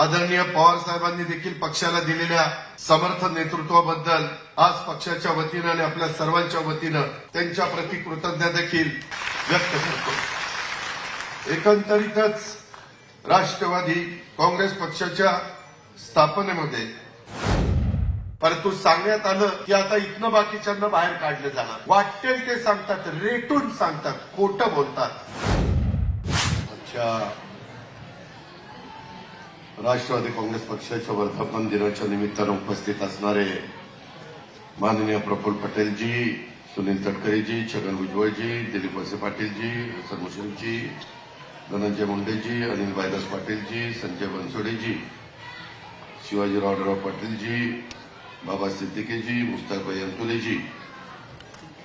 आदरणीय पवार साहेबांनी देखील पक्षाला दिलेल्या समर्थ नेतृत्वाबद्दल आज पक्षाच्या वतीनं आणि आपल्या सर्वांच्या वतीनं त्यांच्या प्रति कृतज्ञता देखील व्यक्त करतो। एकंदरीतच राष्ट्रवादी काँग्रेस पक्षाच्या स्थापनेमध्ये परंतु सांगण्यात आलं की आता इथनं बाकीच्यांना बाहेर काढलं जाणार, वाटेल ते सांगतात, रेटून सांगतात, खोटं बोलतात। राष्ट्रवादी काँग्रेस पक्षाच्या वर्धापन दिनाच्या निमित्तानं उपस्थित असणारे माननीय प्रफुल्ल पटेलजी, सुनील तटकरेजी, छगन भुजबळजी, दिलीप वळसे पाटीलजी, हसन मुश्रीफजी, धनंजय मुंडेजी, अनिल भाईदास पाटीलजी, संजय बनसोडेजी, शिवाजीराव पाटीलजी, बाबा सिद्दीकीजी, मुस्ताकभाई अंतुलेजी,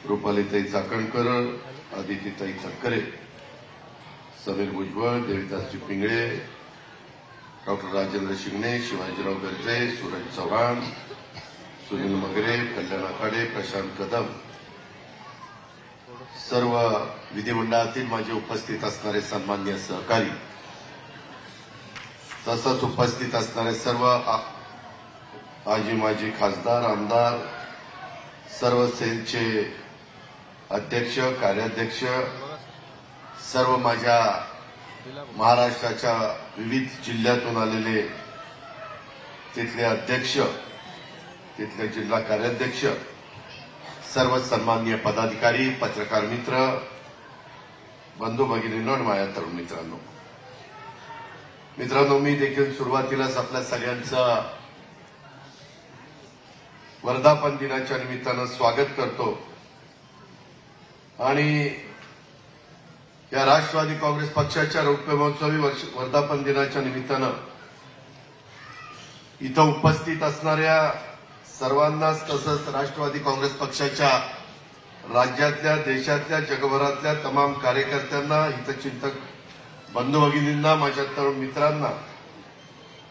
रुपालीताई चाकणकर, आदितीताई तटकरे, समीर भुजबळ, देविदासजी पिंगळे, डॉक्टर राजेंद्र शिंगणे, शिवाजीराव गर्जे, सूरज चव्हाण, सुनील मगरे, कल्याण आखाडे, प्रशांत कदम, सर्व विधिमंडळातील माझे उपस्थित असणारे सन्माननीय सहकारी, तसंच उपस्थित असणारे सर्व आजी माजी खासदार, आमदार, सर्व सेलचे अध्यक्ष, कार्याध्यक्ष, सर्व माझ्या महाराष्ट्राच्या विविध जिल्ह्यातून आलेले तिथले अध्यक्ष, तिथले जिल्हा कार्याध्यक्ष, सर्व सन्माननीय पदाधिकारी, पत्रकार मित्र, बंधू भगिनींनो आणि माझ्या तरुण मित्रांनो, मी देखील सुरुवातीलाच आपल्या सगळ्यांचं वर्धापन दिनाच्या निमित्तानं स्वागत करतो आणि या राष्ट्रवादी काँग्रेस पक्षाच्या रौप्य महोत्सवी वर्धापन दिनाच्या निमित्तानं इथं उपस्थित असणाऱ्या सर्वांनाच, तसंच राष्ट्रवादी काँग्रेस पक्षाच्या राज्यातल्या, देशातल्या, जगभरातल्या तमाम कार्यकर्त्यांना, हितचिंतक बंधू भगिनींना, माझ्या तरुण मित्रांना,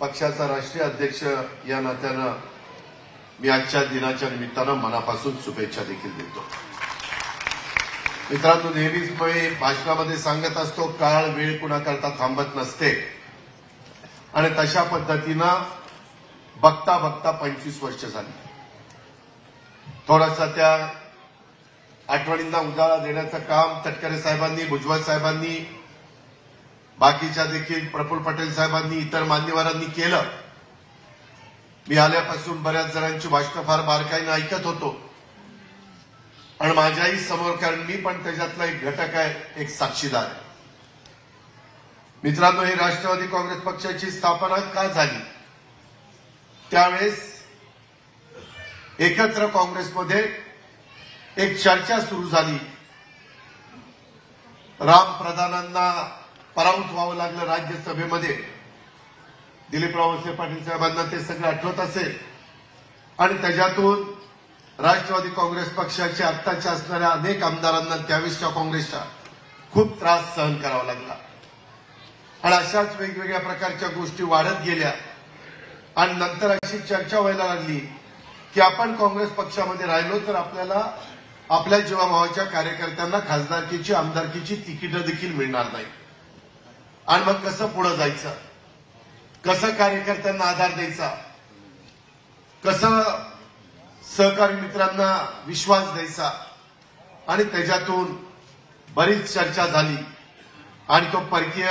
पक्षाचा राष्ट्रीय अध्यक्ष या नात्यानं मी आजच्या दिनाच्या निमित्तानं मनापासून शुभेच्छा देखील देतो। मित्रांनो, नेहमीच मी भाषणामध्ये सांगत असतो, काळ वेळ कुणाकरता थांबत नसते आणि तशा पद्धतीनं बघता बघता 25 वर्ष झाली। थोडासा त्या आठवणींना उजाळा देण्याचं काम तटकरे साहेबांनी, भुजबळ साहेबांनी, बाकीच्या देखील प्रफुल्ल पटेल साहेबांनी, इतर मान्यवरांनी केलं। मी आल्यापासून बऱ्याच जणांची भाषणं फार बारकाईनं ऐकत होतो आणि माझ्याही समोर, कारण मी पण त्याच्यातला एक घटक आहे, एक साक्षीदार आहे। मित्रांनो, ही राष्ट्रवादी काँग्रेस पक्षाची स्थापना का झाली? त्यावेळेस एकत्र काँग्रेसमध्ये एक चर्चा सुरू झाली। राम प्रधानांना पराभूत व्हावं लागलं राज्यसभेमध्ये, दिलीपराव वळसे पाटील साहेबांना ते सगळं आठवत असेल आणि त्याच्यातून राष्ट्रवादी काँग्रेस पक्षाच्या आत्ताच्या असणाऱ्या अनेक आमदारांना त्यावेळेसच्या काँग्रेसच्या खूप त्रास सहन करावा लागला आणि अशाच वेगवेगळ्या प्रकारच्या गोष्टी वाढत गेल्या आणि नंतर अशी चर्चा व्हायला लागली की आपण काँग्रेस पक्षामध्ये राहिलो तर आपल्याला आपल्या जीवाभावाच्या कार्यकर्त्यांना खासदारकीची, आमदारकीची तिकीटं देखील मिळणार नाही आणि मग कसं पुढे जायचं, कसं कार्यकर्त्यांना आधार द्यायचा, कसं सहकारी मित्रांना विश्वास द्यायचा आणि त्याच्यातून बरीच चर्चा झाली आणि तो परकीय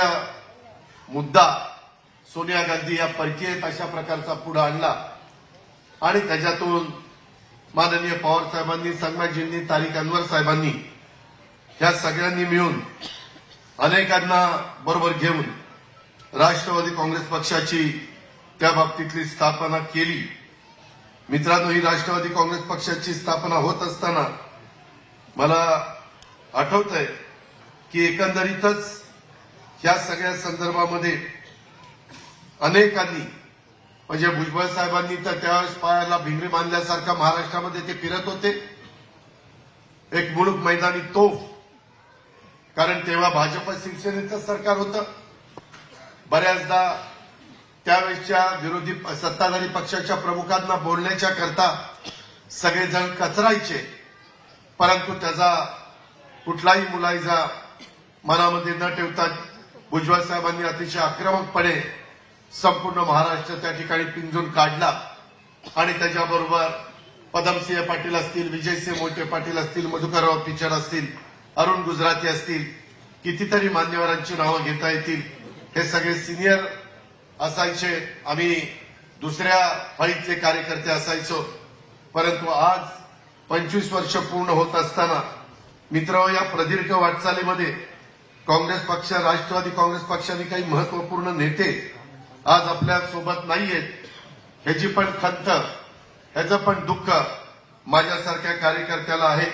मुद्दा सोनिया गांधी या परकीय अशा प्रकारचा पुढे आणला आणि त्याच्यातून माननीय पवार साहेबांनी, संगमाजींनी, तारिक अनवर साहेबांनी या सगळ्यांनी मिळून अनेकांना बरोबर घेऊन राष्ट्रवादी काँग्रेस पक्षाची त्या बाबतीतली स्थापना केली। मित्रांनो, ही राष्ट्रवादी काँग्रेस पक्षाची स्थापना होत असताना मला आठवतंय की एकंदरीतच या सगळ्या संदर्भामध्ये अनेकांनी, म्हणजे भुजबळ साहेबांनी तर त्यावेळेस पायाला भिंगरी बांधल्यासारखा महाराष्ट्रामध्ये ते फिरत होते, एक मुळूक मैदानी तोफ, कारण तेव्हा भाजप शिवसेनेचं सरकार होतं। बऱ्याचदा त्यावेळेसच्या विरोधी सत्ताधारी पक्षाच्या प्रमुखांना बोलण्याच्या करता सगळेजण कचरायचे, परंतु त्याचा कुठलाही मुलायजा मनामध्ये न ठेवता भुजबळ साहेबांनी अतिशय आक्रमकपणे संपूर्ण महाराष्ट्र त्या ठिकाणी पिंजून काढला आणि त्याच्याबरोबर पदमसिंह पाटील असतील, विजयसिंह मोहिते पाटील असतील, मधुकरराव पिचड असतील, अरुण गुजराती असतील, कितीतरी मान्यवरांची नावं घेता येतील. हे सगळे सिनियर असायचे, आम्ही दुसऱ्या फळीतले कार्यकर्ते असायचो. परंतु आज 25 वर्ष पूर्ण होत असताना मित्र या प्रदीर्घ वाटचालीमध्ये काँग्रेस पक्ष, राष्ट्रवादी काँग्रेस पक्षाने काही महत्वपूर्ण नेते आज आपल्या सोबत नाहीयेत. ह्याची पण खंत, ह्याचं पण दुःख माझ्यासारख्या कार्यकर्त्याला आहे.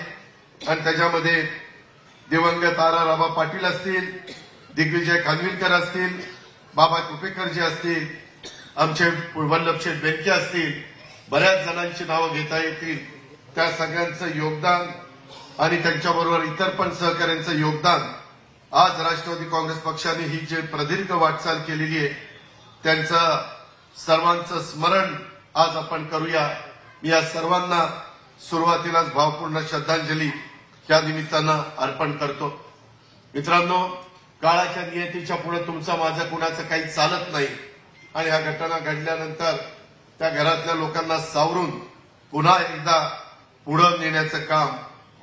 आणि त्याच्यामध्ये दिवंगत आराराबा पाटील असतील, दिग्विजय खानविलकर असतील, बाबा कुपेकरजी असतील, आमचे वल्लभशेठ बेनके असतील, बऱ्याच जणांची नावं घेता येतील. त्या सगळ्यांचं योगदान आणि त्यांच्याबरोबर इतर पण सहकाऱ्यांचं योगदान आज राष्ट्रवादी काँग्रेस पक्षाने ही जे प्रदीर्घ वाटचाल केलेली आहे त्यांचं सर्वांचं स्मरण आज आपण करूया. मी या सर्वांना सुरुवातीलाच भावपूर्ण श्रद्धांजली त्या निमित्तानं अर्पण करतो. मित्रांनो, काळाच्या नियतीच्या पुढे तुमचं माझं कुणाचं काही चालत नाही आणि ह्या घटना घडल्यानंतर त्या घरातल्या लोकांना सावरून पुन्हा एकदा पुढे नेण्याचं काम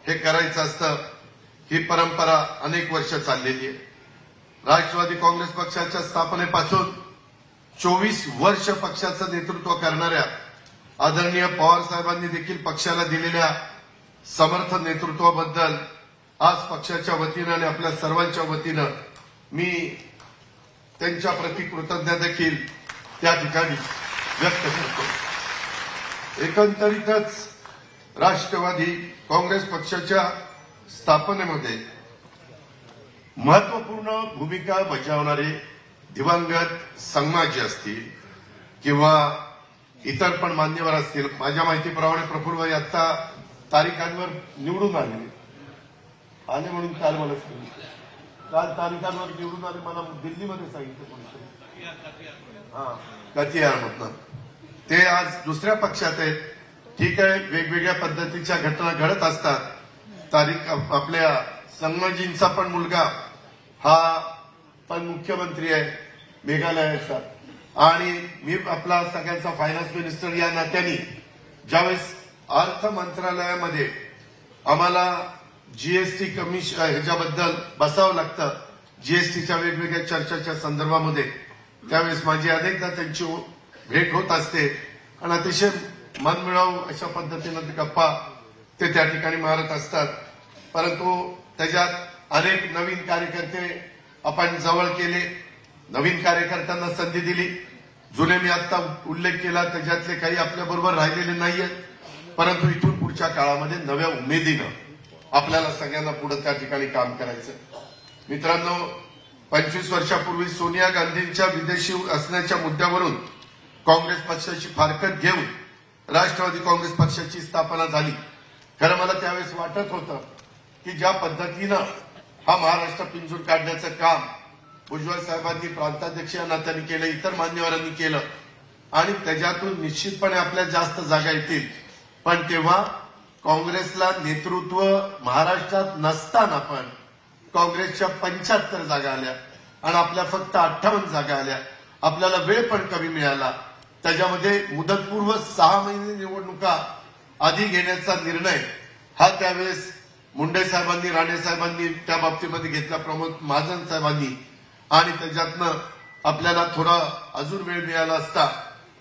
हे करायचं असतं. ही परंपरा अनेक वर्ष चाललेली आहे. राष्ट्रवादी काँग्रेस पक्षाच्या स्थापनेपासून 24 वर्ष पक्षाचं नेतृत्व करणाऱ्या आदरणीय पवार साहेबांनी देखील पक्षाला दिलेल्या समर्थ नेतृत्वाबद्दल आज पक्षाच्या वतीनं आणि आपल्या सर्वांच्या वतीनं मी त्यांच्या प्रति कृतज्ञता देखील त्या ठिकाणी व्यक्त करतो. एकंदरीतच राष्ट्रवादी काँग्रेस पक्षाच्या स्थापनेमध्ये महत्वपूर्ण भूमिका बजावणारे दिवंगत संगमाजी असतील किंवा इतर पण मान्यवर असतील. माझ्या माहितीप्रमाणे प्रफुल्लभाई आता तारीखांवर निवडून आले म्हणून काल मला सांगितलं, काल तारीखांवर निवडून आले मला दिल्लीमध्ये सांगितलं कथियारमधनं. ते आज दुसऱ्या पक्षात आहेत. ठीक आहे, वेगवेगळ्या पद्धतीच्या घटना घडत असतात. तारीख आपल्या संगमाजींचा पण मुलगा हा पण मुख्यमंत्री आहे मेघालयाचा आणि मी आपला सगळ्यांचा फायनान्स मिनिस्टर या नात्याने ज्यावेळेस अर्थ मंत्रालयामध्ये आम्हाला जीएसटी कमिशन ह्याच्याबद्दल बसावं लागतं, जीएसटीच्या वेगवेगळ्या चर्चाच्या संदर्भामध्ये, त्यावेळेस माझी अनेकदा त्यांची भेट होत असते आणि अतिशय मनमिळावू अशा पद्धतीनं गप्पा ते त्या ठिकाणी मारत असतात. परंतु त्याच्यात अनेक नवीन कार्यकर्ते आपण जवळ केले, नवीन कार्यकर्त्यांना संधी दिली. जुने मी आता उल्लेख केला त्याच्यातले काही आपल्याबरोबर राहिलेले नाहीयेत, परंतु इथून पुढच्या काळामध्ये नव्या उमेदीनं आपल्याला सगळ्यांना पुढे त्या ठिकाणी काम करायचं. मित्रांनो, 25 वर्षापूर्वी सोनिया गांधींच्या विदेशी असण्याच्या मुद्द्यावरून काँग्रेस पक्षाची फारकत घेऊन राष्ट्रवादी काँग्रेस पक्षाची स्थापना झाली. खरं मला त्यावेळेस वाटत होतं की ज्या पद्धतीनं हा महाराष्ट्र पिंजून काढण्याचं काम भुजबळ साहेबांनी प्रांताध्यक्ष या नात्याने केलं, इतर मान्यवरांनी केलं आणि त्याच्यातून निश्चितपणे आपल्या जास्त जागा येतील. पण तेव्हा काँग्रेसला नेतृत्व महाराष्ट्रात नसताना पण काँग्रेसच्या 75 जागा आल्या आणि आपल्या फक्त 58 जागा आल्या. आपल्याला वेळ पण कमी मिळाला. त्याच्यामध्ये मुदतपूर्व 6 महिने निवडणुका आधी घेण्याचा निर्णय हा त्यावेळेस मुंडे साहेबांनी, राणे साहेबांनी त्या बाबतीमध्ये घेतला, प्रमोद महाजन साहेबांनी, आणि त्याच्यातनं आपल्याला थोडा अजून वेळ मिळाला असता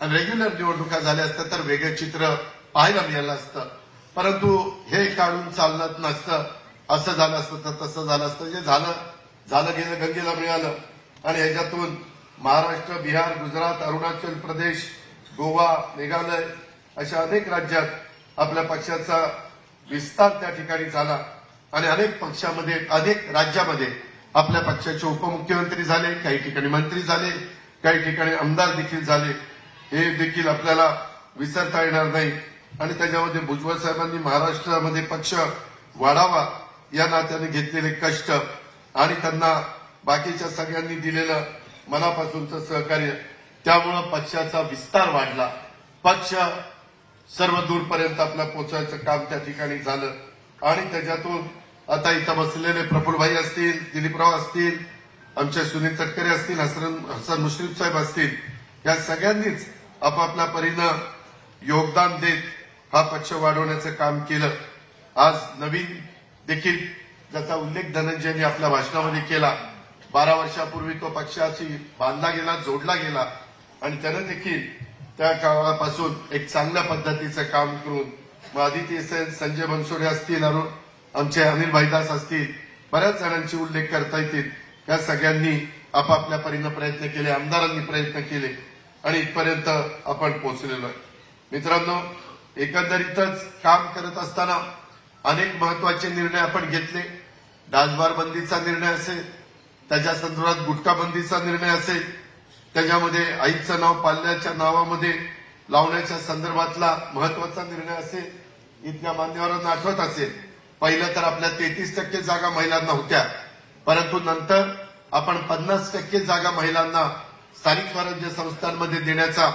आणि रेग्युलर निवडणुका झाल्या असत्या तर वेगळं चित्र पाहायला मिळालं असतं. परंतु हे काढून चालत नसतं. असं झालं असतं तर तसं झालं असतं. जे झालं गेलं गंगेला मिळालं आणि ह्याच्यातून महाराष्ट्र, बिहार, गुजरात, अरुणाचल प्रदेश, गोवा, मेघालय अशा अनेक राज्यात आपल्या पक्षाचा विस्तार त्या ठिकाणी झाला आणि अनेक पक्षामध्ये, अनेक राज्यामध्ये आपल्या पक्षाचे उपमुख्यमंत्री झाले, काही ठिकाणी मंत्री झाले, काही ठिकाणी आमदार देखील झाले. हे देखील आपल्याला विसरता येणार नाही. आणि त्याच्यामध्ये भुजबळ साहेबांनी महाराष्ट्रामध्ये पक्ष वाढावा या नात्याने घेतलेले कष्ट आणि त्यांना बाकीच्या सगळ्यांनी दिलेलं मनापासूनचं सहकार्य, त्यामुळं पक्षाचा विस्तार वाढला. पक्ष सर्व दूरपर्यंत आपल्या पोहोचायचं काम त्या ठिकाणी झालं आणि त्याच्यातून आता इथं बसलेले प्रफुल्लभाई असतील, दिलीपराव असतील, आमचे सुनील तटकरे असतील, हसन मुश्रीफ साहेब असतील, या सगळ्यांनीच आपापल्या परीनं योगदान देत हा पक्ष वाढवण्याचं काम केलं. आज नवीन देखील ज्याचा उल्लेख धनंजयने आपल्या भाषणामध्ये केला, 12 वर्षापूर्वी तो पक्षाशी बांधला गेला, जोडला गेला आणि त्यानं देखील त्या काळापासून एक चांगल्या पद्धतीचं काम करून मग आदिती सेन, संजय बनसोडे असतील, आमचे अनिल भाईदास असतील, बऱ्याच जणांचे उल्लेख करता येतील. या सगळ्यांनी आपापल्या परीनं प्रयत्न केले, आमदारांनी प्रयत्न केले आणि इथपर्यंत आपण पोहोचलेलो आहे. मित्रांनो, एकंदरीतच काम करत असताना अनेक महत्वाचे निर्णय आपण घेतले. डासबार बंदीचा निर्णय असेल, त्याच्या संदर्भात गुटखा बंदीचा निर्णय असेल, त्याच्यामध्ये आईचं नाव पाल्याच्या नावामध्ये लावण्याच्या संदर्भातला महत्वाचा निर्णय असेल. इथल्या मान्यवरांना आठवत असेल, पहिलं तर आपल्या 33% जागा महिलांना होत्या, परंतु नंतर आपण 50% जागा महिलांना स्थानिक स्वराज्य संस्थांमध्ये देण्याचा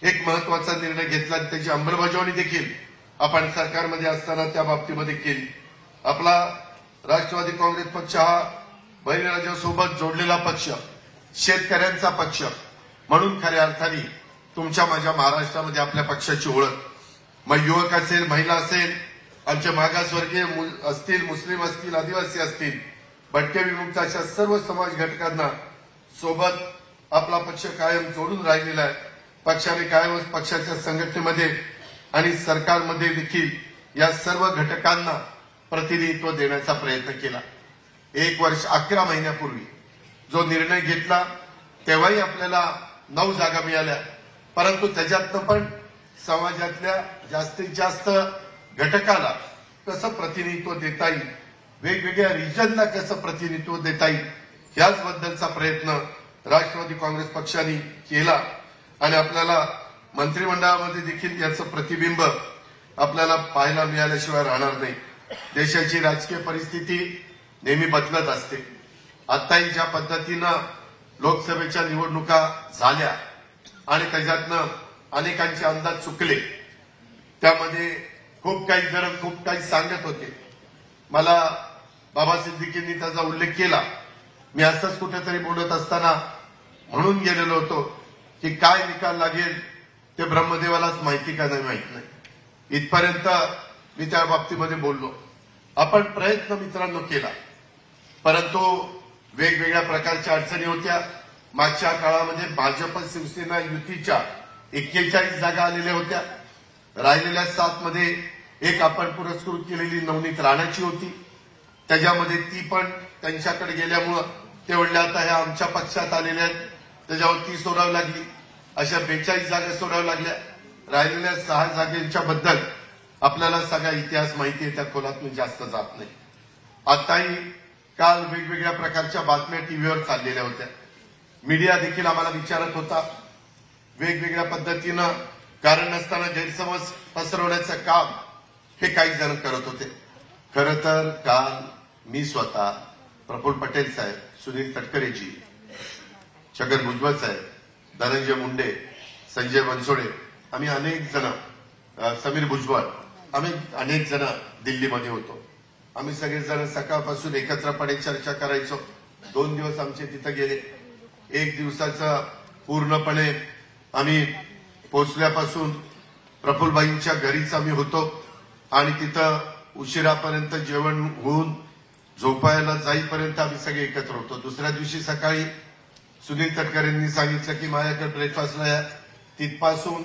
एक महत्वाचा निर्णय घेतला आणि त्याची अंमलबजावणी देखील आपण सरकारमध्ये असताना त्या बाबतीमध्ये केली. आपला राष्ट्रवादी काँग्रेस पक्ष हा बळीराजासोबत जोडलेला पक्ष, शेतकऱ्यांचा पक्ष म्हणून खऱ्या अर्थाने तुमच्या माझ्या महाराष्ट्रामध्ये आपल्या पक्षाची ओळख, मग युवक असेल, महिला असेल, आमचे मागासवर्गीय असतील, मुस्लिम असतील, आदिवासी असतील, भटके विमुक्त अशा सर्व समाज घटकांना सोबत आपला पक्ष कायम जोडून राहिलेला आहे. पक्षाने कायम पक्षाच्या संघटनेमध्ये आणि सरकारमध्ये देखील या सर्व घटकांना प्रतिनिधित्व देण्याचा प्रयत्न केला. 1 वर्ष 11 महिन्यापूर्वी जो निर्णय घेतला तेव्हाही आपल्याला 9 जागा मिळाल्या, परंतु त्याच्यातनं पण समाजातल्या जास्तीत जास्त घटकाला कसं प्रतिनिधित्व देता येईल, वेगवेगळ्या रिजनला कसं प्रतिनिधित्व देता येईल, याचबद्दलचा प्रयत्न राष्ट्रवादी काँग्रेस पक्षाने केला आणि आपल्याला मंत्रिमंडळामध्ये देखील याचं प्रतिबिंब आपल्याला पाहायला मिळाल्याशिवाय राहणार नाही. देशाची राजकीय परिस्थिती नेहमी बदलत असते. आताही ज्या पद्धतीनं लोकसभेच्या निवडणुका झाल्या आणि त्याच्यातनं अनेकांचे अंदाज चुकले, त्यामध्ये खूप काही जण खूप काही सांगत होते. मला बाबा सिद्दीकींनी त्याचा उल्लेख केला. मी असंच कुठेतरी बोलत असताना म्हणून गेलेलो होतो की काय निकाल लागेल ते ब्रह्मदेवालाच माहिती का नाही माहित नाही. इथपर्यंत मी त्या बाबतीमध्ये बोललो. आपण प्रयत्न मित्रांनो केला, परंतु वेगवेगळ्या प्रकारच्या अडचणी होत्या. मागच्या काळामध्ये भाजप शिवसेना युतीच्या 41 जागा आलेल्या होत्या. राहिलेल्या 7 मध्ये एक आपण पुरस्कृत केलेली नवनीत राणाची होती. त्याच्यामध्ये ती पण त्यांच्याकडे गेल्यामुळं ते म्हणले आता ह्या आमच्या पक्षात आलेल्या आहेत, त्याच्यावर ती सोडावी लागली. अशा 42 जागा सोडाव्या लागल्या. राहिलेल्या 6 जागेच्या बद्दल आपल्याला सगळा इतिहास माहिती आहे, त्या खोलात मी जास्त जात नाही. आताही काल वेगवेगळ्या प्रकारच्या बातम्या टीव्हीवर चाललेल्या होत्या. मीडिया देखील आम्हाला विचारत होता. वेगवेगळ्या पद्धतीनं कारण नसताना गैरसमज पसरवण्याचं काम हे काही जण करत होते. खरं तर काल मी स्वतः, प्रफुल्ल पटेल साहेब, सुनील तटकरेजी, छगन भुजबळ साहेब, धनंजय मुंडे, संजय बनसोडे, आम्ही अनेक जण, समीर भुजबळ, आम्ही अनेक जण दिल्लीमध्ये होतो. आम्ही सगळेजण सकाळपासून एकत्रपणे चर्चा करायचो. 2 दिवस आमचे तिथं गेले. 1 दिवसाचं पूर्णपणे आम्ही पोचल्यापासून प्रफुल्लबाईंच्या घरीच आम्ही होतो आणि तिथं उशिरापर्यंत जेवण होऊन झोपायला जाईपर्यंत आम्ही सगळे एकत्र होतो. दुसऱ्या दिवशी सकाळी सुनील तटकरेंनी सांगितलं की माझ्याकडे ब्रेकफास्टला या. तिथपासून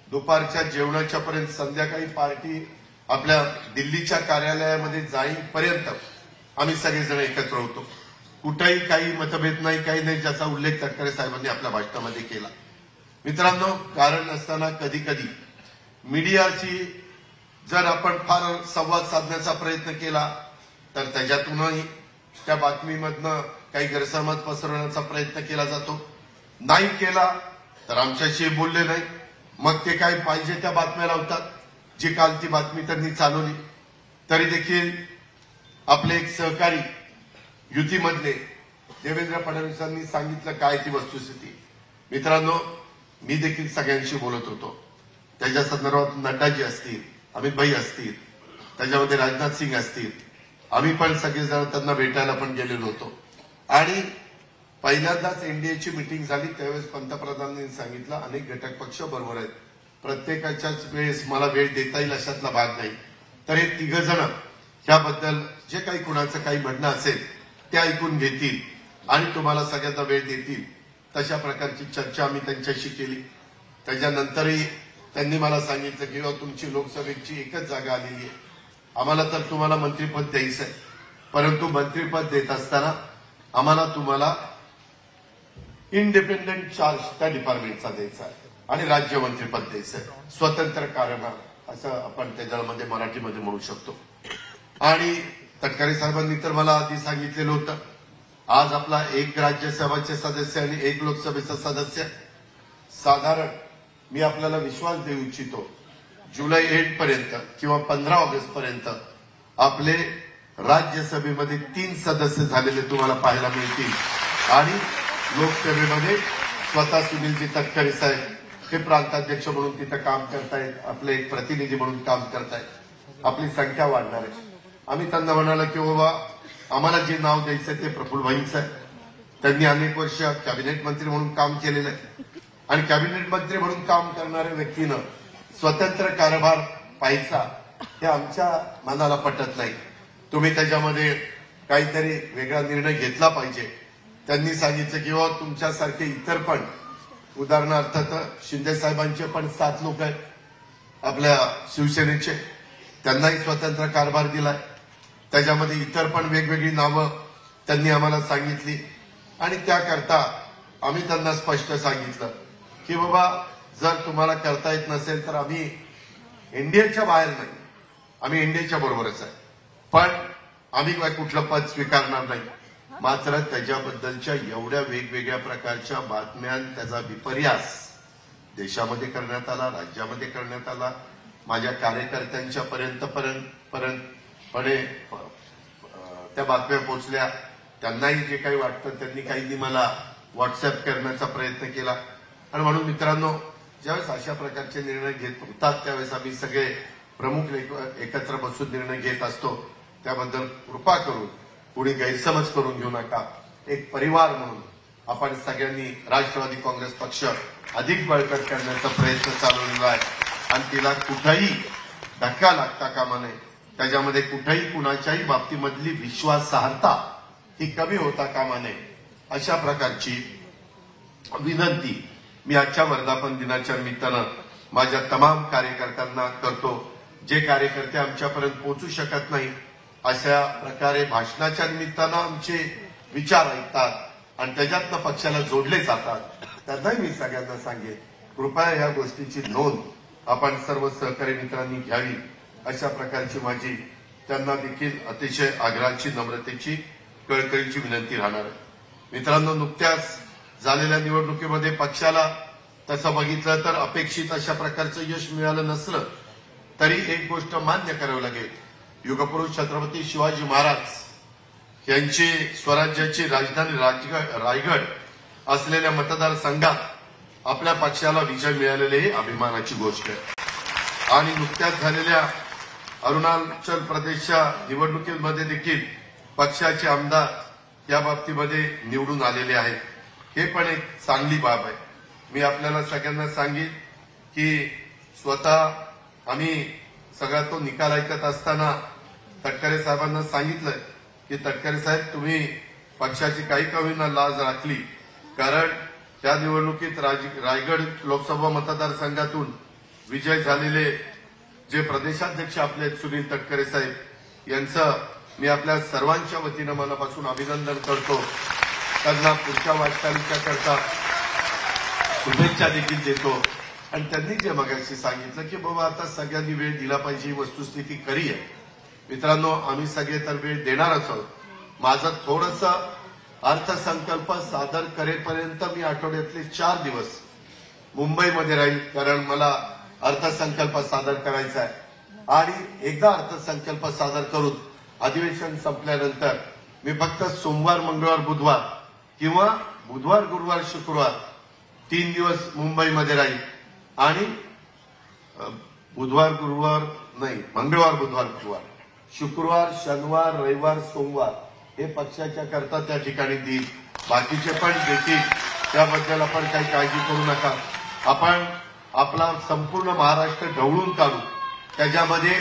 दुपारच्या जेवणाच्या पर्यंत संध्याकाळी पार्टी आपल्या दिल्लीच्या कार्यालयामध्ये जाईपर्यंत आम्ही सगळेजण एकत्र होतो. कुठेही काही मतभेद नाही, काही नाही, ज्याचा उल्लेख तटकरे साहेबांनी आपल्या भाषणामध्ये केला. मित्रांनो, कारण नसताना कधी कधी मीडियाची जर आपण फार संवाद साधण्याचा प्रयत्न केला तर त्याच्यातूनही त्या बातमीमधनं काही गैरसमज पसरवण्याचा प्रयत्न केला जातो. नाही केला तर आमच्याशी बोलले नाही, मग ते काय पाहिजे त्या बातम्या लावतात. जी काल ती बातमी त्यांनी चालवली, तरी देखील आपले एक सहकारी युतीमधले देवेंद्र फडणवीसांनी सांगितलं काय ती वस्तुस्थिती. मित्रांनो, मी देखील सगळ्यांशी बोलत होतो. त्याच्या संदर्भात नड्डाजी असतील, अमित भाई असतील, त्याच्यामध्ये राजनाथ सिंग असतील, आम्ही पण सगळेजण त्यांना भेटायला पण गेलेलो होतो. आणि पहिल्यांदाच एनडीएची मीटिंग झाली त्यावेळेस पंतप्रधानांनी सांगितलं अनेक घटक पक्ष बरोबर आहेत, प्रत्येकाच्याच वेळेस मला वेळ देता येईल अशातला भाग नाही, तर हे तिघ जण ह्याबद्दल जे काही कुणाचं काही म्हणणं असेल ते ऐकून घेतील आणि तुम्हाला सगळ्यांना वेळ देतील. तशा प्रकारची चर्चा आम्ही त्यांच्याशी केली. त्याच्यानंतरही त्यांनी मला सांगितलं की तुमची लोकसभेची एकच जागा आलेली आहे, आम्हाला तर तुम्हाला मंत्रिपद द्यायचं आहे, परंतु मंत्रिपद देत असताना आम्हाला तुम्हाला इंडिपेंडंट चार्ज त्या डिपार्टमेंटचा द्यायचा आहे आणि राज्य मंत्रिपद द्यायचं आहे, स्वतंत्र कार्यभार असं आपण त्याच्यामध्ये मराठीमध्ये म्हणू शकतो. आणि तटकरे साहेबांनी तर मला आधी सांगितलेलं होतं आज आपला एक राज्यसभाचे सदस्य आणि एक लोकसभेचा सदस्य, साधारण मी आपल्याला विश्वास देऊ इच्छितो जुलै एंड पर्यंत किंवा 15 ऑगस्ट पर्यंत आपले राज्यसभेमध्ये 3 सदस्य झालेले तुम्हाला पाहायला मिळतील आणि लोकसभेमध्ये स्वतः सुनीलजी तटकरे साहेब हे प्रांताध्यक्ष म्हणून तिथं काम करतायत, आपले एक प्रतिनिधी म्हणून काम करतायत. आपली संख्या वाढणार आहे. आम्ही त्यांना म्हणालो की बाबा आम्हाला जे नाव द्यायचं ते प्रफुल्लभाईंचं आहे. त्यांनी अनेक वर्ष कॅबिनेट मंत्री म्हणून काम केलेलं आहे आणि कॅबिनेट मंत्री म्हणून काम करणाऱ्या व्यक्तीनं स्वतंत्र कारभार पाहायचा हे आमच्या मनाला पटत नाही. तुम्ही त्याच्यामध्ये काहीतरी वेगळा निर्णय घेतला पाहिजे. त्यांनी सांगितलं की तुमच्यासारखे इतर पण उदाहरणार्थ शिंदे साहेबांचे पण 7 लोक आहेत आपल्या शिवसेनेचे, त्यांनाही स्वतंत्र कारभार दिलाय. त्याच्यामध्ये इतर पण वेगवेगळी नावं त्यांनी आम्हाला सांगितली आणि त्याकरता आम्ही त्यांना स्पष्ट सांगितलं की बाबा जर तुम्हाला करता येत नसेल तर आम्ही एनडीएच्या बाहेर नाही, आम्ही एनडीएच्या बरोबरच आहे, पण आम्ही काय कुठलं पद स्वीकारणार नाही. मात्र त्याच्याबद्दलच्या एवढ्या वेगवेगळ्या प्रकारच्या बातम्या, त्याचा विपर्यास देशामध्ये करण्यात आला, राज्यामध्ये करण्यात आला, माझ्या कार्यकर्त्यांच्या पर्यंत त्या बातम्या पोहोचल्या. त्यांनाही जे काही वाटतं त्यांनी काही मला व्हॉट्सअप करण्याचा प्रयत्न केला आणि म्हणून मित्रांनो ज्यावेळेस अशा प्रकारचे निर्णय घेत होतात त्यावेळेस आम्ही सगळे प्रमुख एकत्र बसून निर्णय घेत असतो. त्याबद्दल कृपा करून कुणी गैरसमज करून घेऊ नका. एक परिवार म्हणून आपण सगळ्यांनी राष्ट्रवादी काँग्रेस पक्ष अधिक बळकट करण्याचा प्रयत्न चालवलेला आहे आणि तिला कुठेही धक्का लागता कामा नये. त्याच्यामध्ये कुठेही कुणाच्याही बाबतीमधली विश्वासार्हता ही कमी होता कामा नये अशा प्रकारची विनंती मी आजच्या वर्धापन दिनाच्या निमित्तानं माझ्या तमाम कार्यकर्त्यांना करतो. जे कार्यकर्ते आमच्यापर्यंत पोहोचू शकत नाही अशा प्रकारे भाषणाच्या निमित्तानं आमचे विचार ऐकतात आणि त्याच्यातनं पक्षाला जोडले जातात, त्यांनाही मी सगळ्यांना सांगेन कृपया या गोष्टीची नोंद आपण सर्व सहकारी मित्रांनी घ्यावी अशा प्रकारची माझी त्यांना देखील अतिशय आग्रहाची, नम्रतेची, कळकळीची विनंती राहणार आहे. मित्रांनो, नुकत्याच झालेल्या निवडणुकीमध्ये पक्षाला तसं बघितलं तर अपेक्षित अशा प्रकारचं यश मिळालं नसलं तरी एक गोष्ट मान्य करावी लागेल, युगपुरुष छत्रपती शिवाजी महाराज यांची स्वराज्याची राजधानी रायगड असलेल्या मतदारसंघात आपल्या पक्षाला विजय मिळालेली ही अभिमानाची गोष्ट आहे. आणि नुकत्याच झालेल्या अरुणाचल प्रदेशच्या निवडणुकीमध्ये देखील पक्षाचे आमदार या बाबतीमध्ये निवडून आलेले आहेत. हे पण एक चांगली बाब आहे. मी आपल्याला सगळ्यांना सांगेन की स्वतः आम्ही सगळा तो निकाल ऐकत असताना तटकरे साहेबांना सांगितलं की तटकरे साहेब तुम्ही पक्षाची काही का होईना लाज राखली, कारण त्या निवडणुकीत रायगड लोकसभा मतदारसंघातून विजय झालेले जे प्रदेशाध्यक्ष आपले सुनील तटकरे साहेब यांचं मी आपल्या सर्वांच्या वतीनं मनापासून अभिनंदन करतो. त्यांना पुढच्या वाटचालीच्या करता शुभेच्छा देखील देतो. आणि त्यांनी जे मगाशी सांगितलं की बाबा आता सगळ्यांनी वेळ दिला पाहिजे, ही वस्तुस्थिती खरी आहे. मित्रांनो, आम्ही सगळे तर वेळ देणारच आहोत. माझं थोडंसं अर्थसंकल्प सादर करेपर्यंत मी आठवड्यातले 4 दिवस मुंबईमध्ये राहील, कारण मला अर्थसंकल्प सादर करायचा आहे. आणि एकदा अर्थसंकल्प सादर करून अधिवेशन संपल्यानंतर मी फक्त सोमवार, मंगळवार, बुधवार किंवा बुधवार, गुरुवार, शुक्रवार 3 दिवस मुंबईमध्ये राहील आणि मंगळवार, बुधवार, गुरुवार, शुक्रवार, शनिवार, रविवार, सोमवार हे पक्षाच्या करता त्या ठिकाणी देईल. बाकीचे पण देतील, त्याबद्दल आपण काही काळजी करू नका. आपण आपला संपूर्ण महाराष्ट्र ढवळून काढू. त्याच्यामध्ये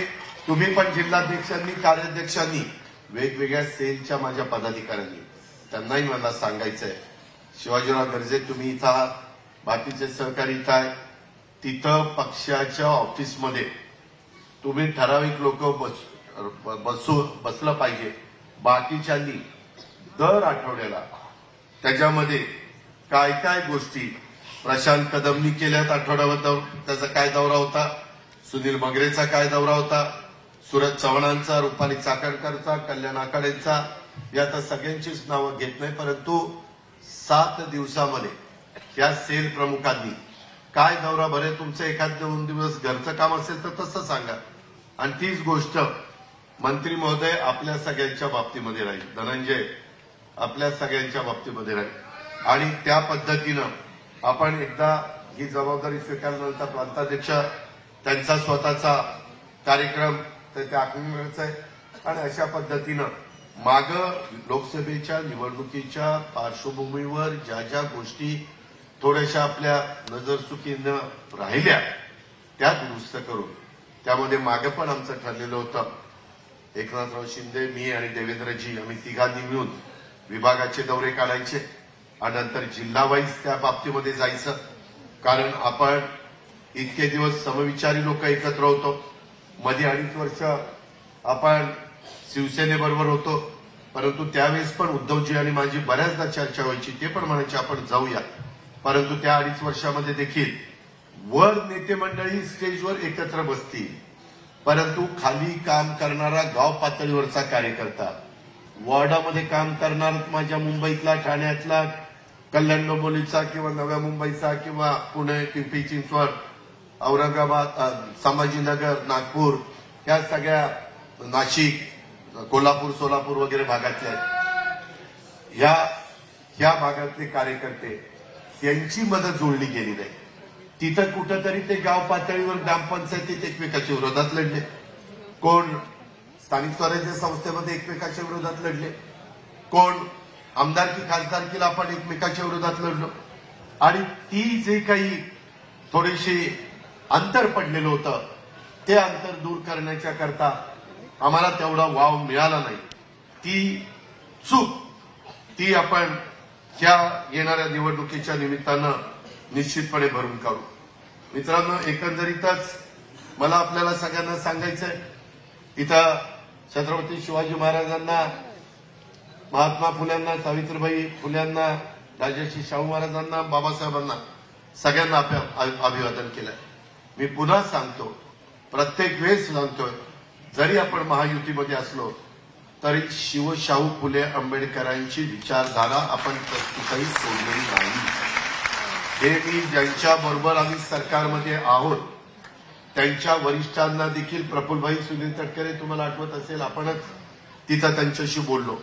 तुम्ही पण जिल्हाध्यक्षांनी, कार्याध्यक्षांनी, वेगवेगळ्या सेलच्या माझ्या पदाधिकाऱ्यांनी, त्यांनाही मला सांगायचं आहे, शिवाजीराव गर्जे तुम्ही इथं आहात, बाकीचे सहकारी इथं आहेत, तिथं पक्षाच्या ऑफिसमध्ये तुम्ही ठराविक लोक बसलं पाहिजे. बाकीच्यांनी दर आठवड्याला त्याच्यामध्ये काय काय गोष्टी प्रशांत कदमनी केल्यात, आठवड्यावर त्याचा काय दौरा होता, सुनील मगरेचा काय दौरा होता, सुरज चव्हाणांचा, रुपाली चाकणकरचा, कल्याण आखाडेंचा, या तर सगळ्यांचीच नावं घेत नाही, परंतु 7 दिवसामध्ये या सेल प्रमुखांनी काय दौरा भरे, तुमचं एखाद 2 दिवस घरचं काम असेल तर तसं सांगा. आणि तीच गोष्ट मंत्री महोदय आपल्या सगळ्यांच्या बाबतीमध्ये राहील, धनंजय आपल्या सगळ्यांच्या बाबतीमध्ये राहील. आणि त्या पद्धतीनं आपण एकदा ही जबाबदारी स्वीकारल्यानंतर प्रांताध्यक्ष त्यांचा स्वतःचा कार्यक्रम ते आखण्याचा आहे. आणि अशा पद्धतीनं मागं लोकसभेच्या निवडणुकीच्या पार्श्वभूमीवर ज्या ज्या गोष्टी थोड्याशा आपल्या नजरचुकीनं राहिल्या त्या दुरुस्त करून, त्यामध्ये मागे पण आमचं ठरलेलं होतं, एकनाथराव शिंदे, मी आणि देवेंद्रजी आम्ही तिघांनी मिळून विभागाचे दौरे काढायचे आणि नंतर जिल्हावाईज त्या बाबतीमध्ये जायचं. कारण आपण इतके दिवस समविचारी लोक एकत्र होतो. मध्ये 2.5 वर्ष आपण शिवसेनेबरोबर होतो, परंतु त्यावेळेस पण उद्धवजी आणि माझी बऱ्याचदा चर्चा व्हायची, ते पण म्हणायचे आपण जाऊया. परंतु त्या 2.5 वर्षामध्ये देखील वर नेते मंडळी स्टेजवर एकत्र बसतील, परंतु खाली काम करणारा गाव पातळीवरचा कार्यकर्ता, वॉर्डामध्ये काम करणारा माझ्या मुंबईतला, ठाण्यातला, कल्याण डोंबिवलीचा किंवा नव्या मुंबईचा किंवा पुणे, पिंपरी चिंचवड, औरंगाबाद, संभाजीनगर, नागपूर, या सगळ्या, नाशिक, कोल्हापूर, सोलापूर वगैरे भागातले आहेत, ह्या भागातले कार्यकर्ते यांची मदत जोडली गेली नाही. तिथं कुठंतरी ते गाव पातळीवर ग्रामपंचायतीत एकमेकाच्या विरोधात लढले, कोण स्थानिक स्वराज्य संस्थेमध्ये एकमेकाच्या विरोधात लढले, कोण आमदारकी खासदारकीला आपण एकमेकाच्या विरोधात लढलो. आणि ती जे काही थोडीशी अंतर पडलेलं होतं ते अंतर दूर करण्याच्या करता आम्हाला तेवढा वाव मिळाला नाही. ती चूक ती आपण ह्या येणाऱ्या निवडणुकीच्या निमित्तानं निश्चितपणे भरून काढू. मित्रांनो, एकंदरीतच मला आपल्याला सगळ्यांना सांगायचंय, इथं छत्रपती शिवाजी महाराजांना, महात्मा फुल्यांना, सावित्रीबाई फुल्यांना, राजर्षी शाहू महाराजांना, बाबासाहेबांना सगळ्यांना अभिवादन केलंय. मी पुन्हा सांगतो, प्रत्येक वेळेस सांगतोय, जरी आपण महायुतीमध्ये असलो तरी शाहू फुले आंबेडकरांची विचारधारा आपण कुठेही सोडलेली नाही. हे मी ज्यांच्याबरोबर आम्ही सरकारमध्ये आहोत त्यांच्या वरिष्ठांना देखील, प्रफुल्लभाई सुनील तटकरे तुम्हाला आठवत असेल, आपणच तिथं त्यांच्याशी बोललो.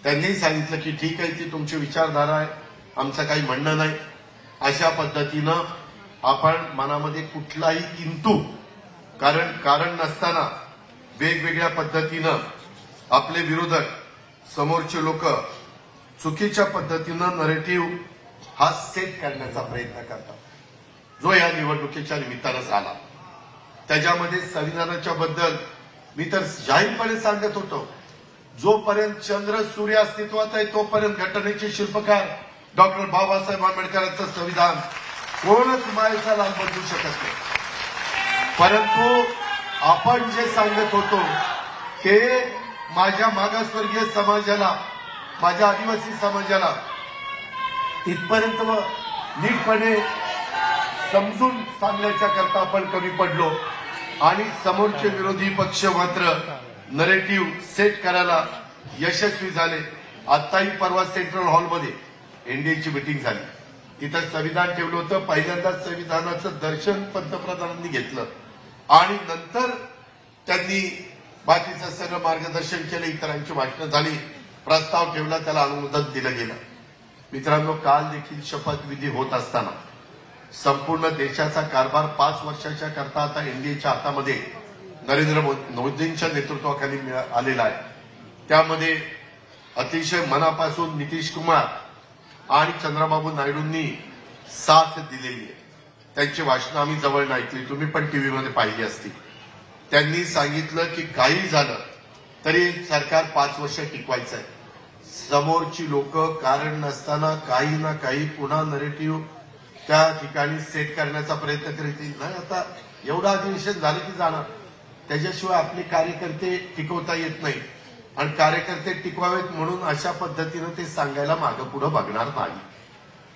त्यांनी सांगितलं की ठीक आहे, ती तुमची विचारधारा आहे, आमचं काही म्हणणं नाही. अशा पद्धतीनं आपण मनामध्ये कुठलाही किंतु कारण नसताना वेगवेगळ्या पद्धतीनं आपले विरोधक, समोरचे लोक चुकीच्या पद्धतीनं नरेटिव्ह हा सेट करण्याचा प्रयत्न करतात, जो या निवडणुकीच्या निमित्तानं झाला. त्याच्यामध्ये संविधानाच्या बद्दल मी तर जाहीरपणे सांगत होतो, जोपर्यंत चंद्र सूर्य अस्तित्वात आहे तोपर्यंत घटनेचे शिल्पकार डॉक्टर बाबासाहेब आंबेडकरांचं संविधान कोणच मायेचा लाभ बदलू शकत नाही. परंतु आपण जे सांगत होतो ते माझ्या मागासवर्गीय समाजाला, माझ्या आदिवासी समाजाला इथपर्यंत नीटपणे समजून सांगण्याच्या करता आपण कमी पडलो आणि समोरचे विरोधी पक्ष मात्र नरेटिव्ह सेट करायला यशस्वी झाले. आत्ताही परवा सेंट्रल हॉलमध्ये एनडीएची मिटिंग झाली, तिथं संविधान ठेवलं होतं. पहिल्यांदाच संविधानाचं दर्शन पंतप्रधानांनी घेतलं आणि नंतर त्यांनी बाकीचं सगळं मार्गदर्शन केलं, इतरांची भाषणं झाली, प्रस्ताव ठेवला, त्याला अनुमोदन दिलं गेलं. मित्रांनो, काल देखील शपथविधी होत असताना संपूर्ण देशाचा कारभार 5 वर्षाच्या करता आता एनडीएच्या हातामध्ये नरेंद्र मोदींच्या नेतृत्वाखाली आलेला आहे. त्यामध्ये अतिशय मनापासून नितीश कुमार आणि चंद्रबाबू नायडूंनी साथ दिलेली आहे. त्यांची भाषणं आम्ही जवळ ऐकली, तुम्ही पण टीव्हीमध्ये पाहिली असतील. त्यांनी सांगितलं की काही झालं तरी सरकार 5 वर्ष टिकवायचं आहे. समोरची लोक कारण नसताना काही ना काही पुन्हा नरेटिव्ह त्या ठिकाणी सेट करण्याचा प्रयत्न करतील. नाही, आता एवढं अधिवेशन झालं की जाणार, त्याच्याशिवाय आपले कार्यकर्ते टिकवता येत नाही. आणि कार्यकर्ते टिकवावेत म्हणून अशा पद्धतीनं ते सांगायला मागं पुढं बघणार नाही.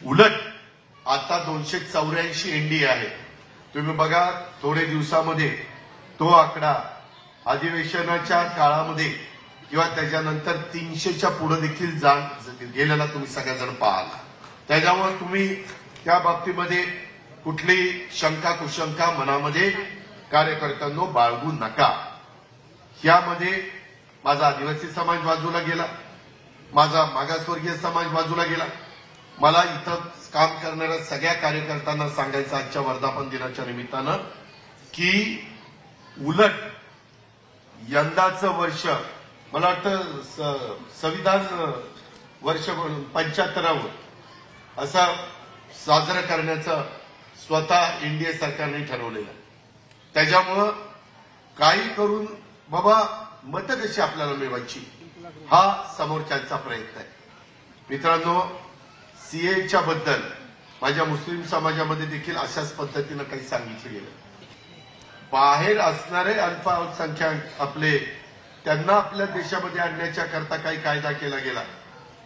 उलट आता 284 एनडीए आहे. तुम्ही बघा, थोडे दिवसामध्ये तो आकडा अधिवेशनाच्या काळामध्ये किंवा त्याच्यानंतर 300च्या पुढे देखील गेलेला तुम्ही सगळेजण पाहाल. त्याच्यामुळे तुम्ही त्या बाबतीमध्ये कुठलीही शंका कुशंका मनामध्ये कार्यकर्त्यांनो बाळगू नका. यामध्ये माझा आदिवासी समाज बाजूला गेला, माझा मागासवर्गीय समाज बाजूला गेला. मला इथं काम करणाऱ्या सगळ्या कार्यकर्त्यांना सांगायचं आजच्या वर्धापन दिनाच्या निमित्तानं की उलट यंदाचं वर्ष मला वाटतं संविधान वर्ष 75व असं साजरं करण्याचं स्वतः एनडीए सरकारने ठरवलेलं. त्याच्यामुळं काही करून बाबा मतं कशी आपल्याला मिळवायची हा समोरच्यांचा प्रयत्न आहे. मित्रांनो, सीएच्या बद्दल माझ्या मुस्लिम समाजामध्ये देखील अशाच पद्धतीनं काही सांगितलं गेलं. बाहेर असणारे अल्पसंख्याक आपले त्यांना आपल्या देशामध्ये आणण्याच्या करता काही कायदा केला गेला,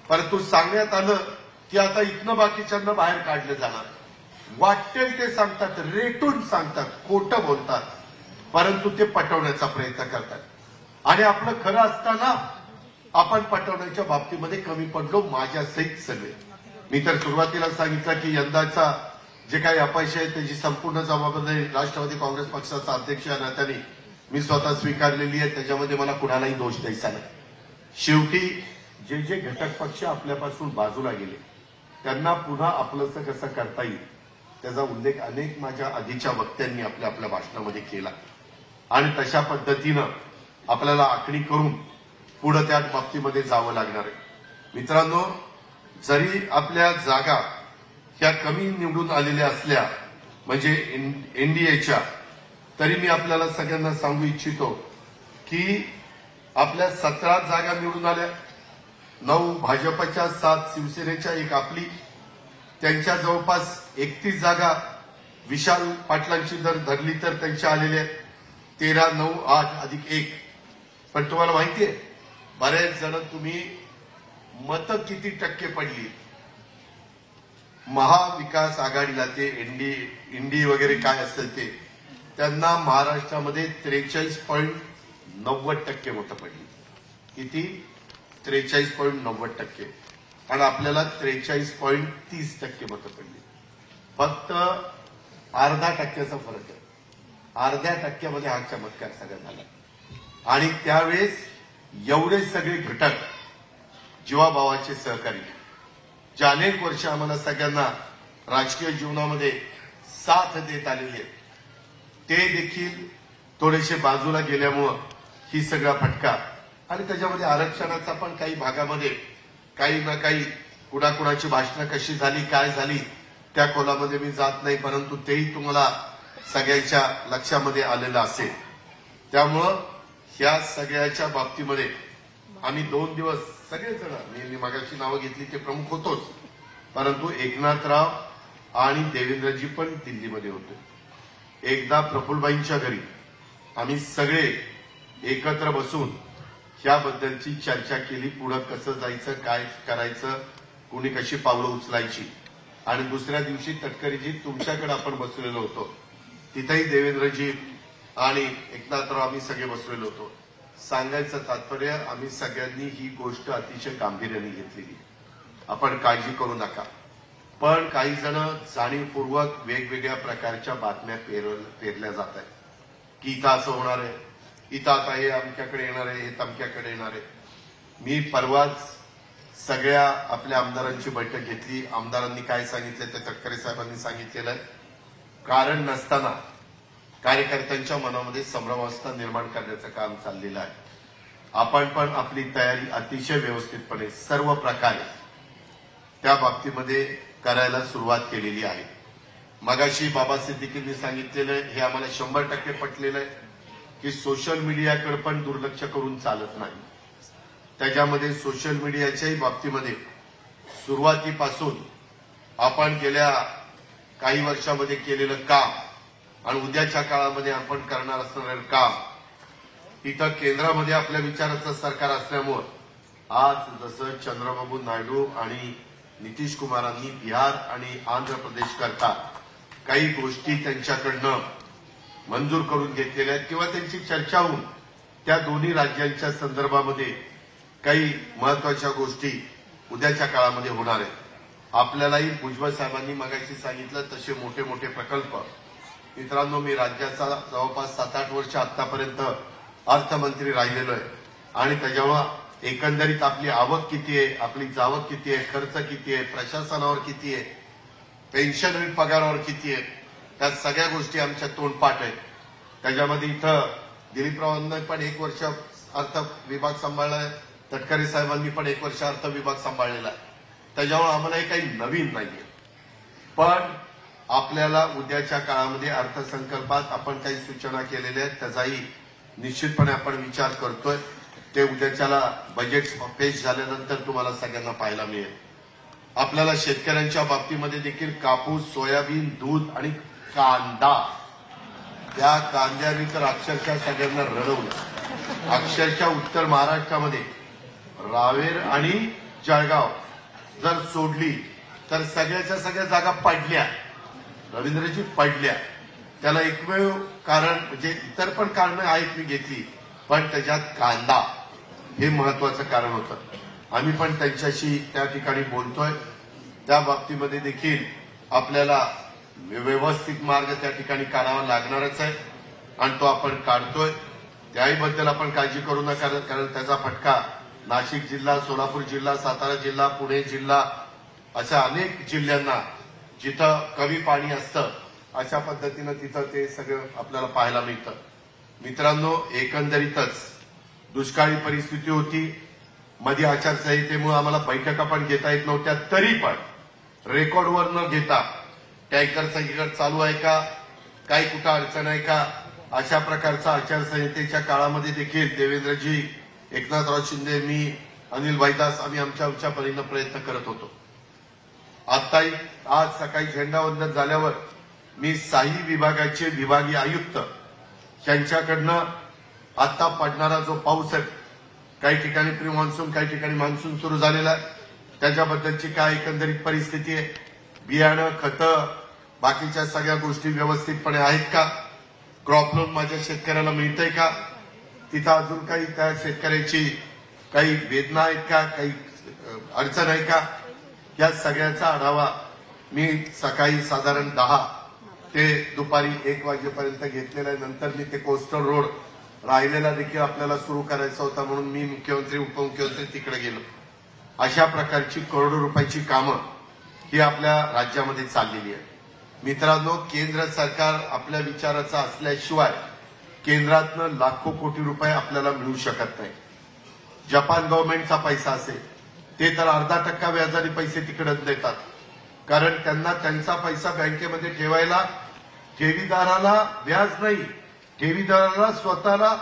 परंतु सांगण्यात आलं की आता इथनं बाकीच्यांना बाहेर काढलं जाणार. वाटेल ते सांगतात, रेटून सांगतात, खोटं बोलतात, परंतु ते पटवण्याचा प्रयत्न करतात. आणि आपलं खरं असताना आपण पटवण्याच्या बाबतीमध्ये कमी पडलो, माझ्यासहित सगळे. मी तर सुरुवातीला सांगितलं की यंदाचा जे काही अपयश आहे त्याची संपूर्ण जबाबदारी राष्ट्रवादी काँग्रेस पक्षाचा अध्यक्ष या नात्याने मी स्वतः स्वीकारलेली आहे. त्याच्यामध्ये मला कुणालाही दोष द्यायचा नाही. शेवटी जे जे घटक पक्ष आपल्यापासून बाजूला गेले त्यांना पुन्हा आपलंसं कसं करता येईल त्याचा उल्लेख अनेक माझ्या आधीच्या वक्त्यांनी आपल्या आपल्या भाषणामध्ये केला. आणि तशा पद्धतीनं आपल्याला आखणी करून पुढे त्या बाबतीमध्ये जावं लागणार आहे. मित्रांनो, जरी आपल्या जागा ह्या कमी निवडून आलेल्या असल्या म्हणजे एनडीएच्या, तरी मी आपल्याला सगळ्यांना सांगू इच्छितो की आपल्या 17 जागा निवडून आल्या. 9 भाजपच्या, 7 शिवसेनेच्या, 1 आपली. त्यांच्या जवळपास 31 जागा विशाल पाटलांची जर धरली तर त्यांच्या आलेल्या 13, 9, 8 अधिक 1. पण तुम्हाला माहितीये बरेच जण तुम्ही मतं किती टक्के पडली महाविकास आघाडीला, ते इंडी वगैरे काय असेल ते, त्यांना महाराष्ट्रामध्ये 43.90% मतं पडली. किती? 43.90%. आणि आपल्याला 43.30% मतं पडली. फक्त अर्धा टक्क्याचा फरक आहे. अर्ध्या टक्क्यामध्ये हा चमत्कार सगळा झाला. आणि त्यावेळेस एवढे सगळे घटक जीवाभावाचे सहकारी जे अनेक वर्ष आम्हाला सगळ्यांना राजकीय जीवनामध्ये साथ देत आलेले ते देखील थोडेसे बाजूला गेल्यामुळं ही सगळा फटका. आणि त्याच्यामध्ये आरक्षणाचा पण काही भागामध्ये काही ना काही कुणाकुणाची भाषणं कशी झाली, काय झाली, त्या खोलामध्ये मी जात नाही, परंतु तेही तुम्हाला सगळ्यांच्या लक्षामध्ये आलेलं असेल. त्यामुळं ह्या सगळ्याच्या बाबतीमध्ये आम्ही 2 दिवस सगळेजण, मी मागाची नावं घेतली ते प्रमुख होतोच, परंतु एकनाथराव आणि देवेंद्रजी पण दिल्लीमध्ये होते. एकदा प्रफुल्लबाईंच्या घरी आम्ही सगळे एकत्र बसून याबद्दलची चर्चा केली, पुढं कसं जायचं, काय करायचं, कुणी कशी पावलं उचलायची. आणि दुसऱ्या दिवशी तटकरीजी तुमच्याकडे आपण बसलेलो होतो, तिथेही देवेंद्रजी आणि एकनाथराव आम्ही सगळे बसलेलो होतो. सांगायचं तात्पर्य, आम्ही सगळ्यांनी ही गोष्ट अतिशय गांभीर्याने घेतलेली. आपण काळजी करू नका. पण काही जण जाणीवपूर्वक वेगवेगळ्या प्रकारच्या बातम्या पेरल्या जात आहेत की इथं असं होणार आहे, इथं आता हे आमच्याकडे येणार आहे, हे तमक्याकडे येणार आहे. मी परवाच सगळ्या आपल्या आमदारांची बैठक घेतली. आमदारांनी काय सांगितलं ते तटकरे साहेबांनी सांगितलेलं आहे. कारण नसताना कार्यकर्त्यांच्या मनामध्ये संभ्रमावस्था निर्माण करण्याचं काम चाललेलं आहे. आपण पण आपली तयारी अतिशय व्यवस्थितपणे सर्व प्रकारे त्या बाबतीमध्ये करायला सुरुवात केलेली आहे. मगाशी बाबा सिद्दीकींनी सांगितलेलं हे आम्हाला 100% पटलेलं आहे की सोशल मीडियाकडे पण दुर्लक्ष करून चालत नाही. त्याच्यामध्ये सोशल मीडियाच्याही बाबतीमध्ये सुरुवातीपासून आपण गेल्या काही वर्षामध्ये केलेलं काम आणि उद्याच्या काळामध्ये आपण करणार असणारं काम, इथं केंद्रामध्ये आपल्या विचाराचं सरकार असल्यामुळे आज जसं चंद्रबाबू नायडू आणि नितीश कुमारांनी बिहार आणि आंध्र प्रदेश करता काही गोष्टी त्यांच्याकडनं मंजूर करून घेतलेल्या आहेत किंवा त्यांची चर्चा होऊन त्या दोन्ही राज्यांच्या संदर्भामध्ये काही महत्वाच्या गोष्टी उद्याच्या काळामध्ये होणार आहेत. आपल्यालाही भुजबळ साहेबांनी मगाशी सांगितलं तसे मोठे मोठे प्रकल्प. मित्रांनो, मी राज्याचा जवळपास 7-8 वर्ष आतापर्यंत अर्थमंत्री राहिलेलो आहे आणि त्याच्यामुळे एकंदरीत आपली आवक किती आहे, आपली जावक किती आहे, खर्च किती आहे, प्रशासनावर किती आहे, पेन्शन आणि पगारावर किती आहे, त्या सगळ्या गोष्टी आमच्या तोंडपाठ आहेत. त्याच्यामध्ये इथं दिलीपरावांनी पण 1 वर्ष अर्थ विभाग सांभाळला आहे, तटकरे साहेबांनी पण 1 वर्ष अर्थ विभाग सांभाळलेला आहे. त्याच्यामुळे आम्हाला हे काही नवीन नाहीये. पण आपल्याला उद्याच्या काळामध्ये अर्थसंकल्पात आपण काही सूचना केलेल्या आहेत, त्याचाही निश्चितपणे आपण विचार करतोय. ते उद्याच्याला बजेट पेश झाल्यानंतर तुम्हाला सगळ्यांना पाहायला मिळेल. आपल्याला शेतकऱ्यांच्या बाबतीमध्ये देखील कापूस, सोयाबीन, दूध आणि कांदा, त्या कांद्याने तर अक्षरशः सगळ्यांना रडवलं. अक्षरशः उत्तर महाराष्ट्रामध्ये रावेर आणि जळगाव जर सोडली तर सगळ्याच्या सगळ्या जागा पडल्या, रवींद्रजी पडल्या. त्याला एकमेव कारण म्हणजे इतर पण कारणं आहेत मी घेतली, पण त्याच्यात कांदा हे महत्वाचं कारण होतं. आम्ही पण त्यांच्याशी त्या ठिकाणी बोलतोय. त्या बाबतीमध्ये देखील आपल्याला व्यवस्थित मार्ग त्या ठिकाणी काढावा लागणारच आहे आणि तो आपण काढतोय. त्याहीबद्दल आपण काळजी करू नका, कारण त्याचा फटका नाशिक जिल्हा, सोलापूर जिल्हा, सातारा जिल्हा, पुणे जिल्हा अशा अनेक जिल्ह्यांना जिथं कमी पाणी असतं अशा पद्धतीनं तिथं ते सगळं आपल्याला पाहायला मिळतं. मित्रांनो, एकंदरीतच दुष्काळी परिस्थिती होती. मध्ये आचारसंहितेमुळे आम्हाला बैठका पण घेता येत नव्हत्या, तरी पण रेकॉर्डवर न घेता टँकर सगळीकडे चालू आहे का, काही कुठं अडचण आहे का, अशा प्रकारचा आचारसंहितेच्या काळामध्ये देखील देवेंद्रजी, एकनाथराव शिंदे, मी, अनिल भाईदास आम्ही आमच्या परीनं प्रयत्न करत होतो. आताही आज सकाळी झेंडावंदन झाल्यावर मी 6 विभागाचे विभागीय आयुक्त यांच्याकडनं आता पडणारा जो पाऊस आहे, काही ठिकाणी प्री मान्सून, काही ठिकाणी मान्सून सुरू झालेला आहे, त्याच्याबद्दलची काय एकंदरीत परिस्थिती आहे, बियाणं, खतं, बाकीच्या सगळ्या गोष्टी व्यवस्थितपणे आहेत का, क्रॉप लोन माझ्या शेतकऱ्याला मिळतंय का, तिथं अजून काही त्या शेतकऱ्याची काही वेदना आहेत का, काही अडचण आहे का, या सगळ्याचा आढावा मी सकाळी साधारण 10 ते दुपारी 1 वाजेपर्यंत घेतलेला आहे. नंतर मी ते कोस्टल रोड राहिलेला देखील आपल्याला सुरू करायचा होता म्हणून मी मुख्यमंत्री, उपमुख्यमंत्री तिकडे गेलो. अशा प्रकारची करोडो रुपयाची कामं ही आपल्या राज्यामध्ये चाललेली आहे. मित्रांनो, केंद्र सरकार आपल्या विचाराचं असल्याशिवाय केंद्रातनं लाखो कोटी रुपये आपल्याला मिळू शकत नाही. जपान गव्हर्नमेंटचा पैसा असेल ते तर 0.5% व्याजाने पैसे तिकडे देतात, कारण त्यांना त्यांचा पैसा बँकेमध्ये ठेवायला ठेवीदाराला व्याज नाही, ठेवीदाराला स्वतःला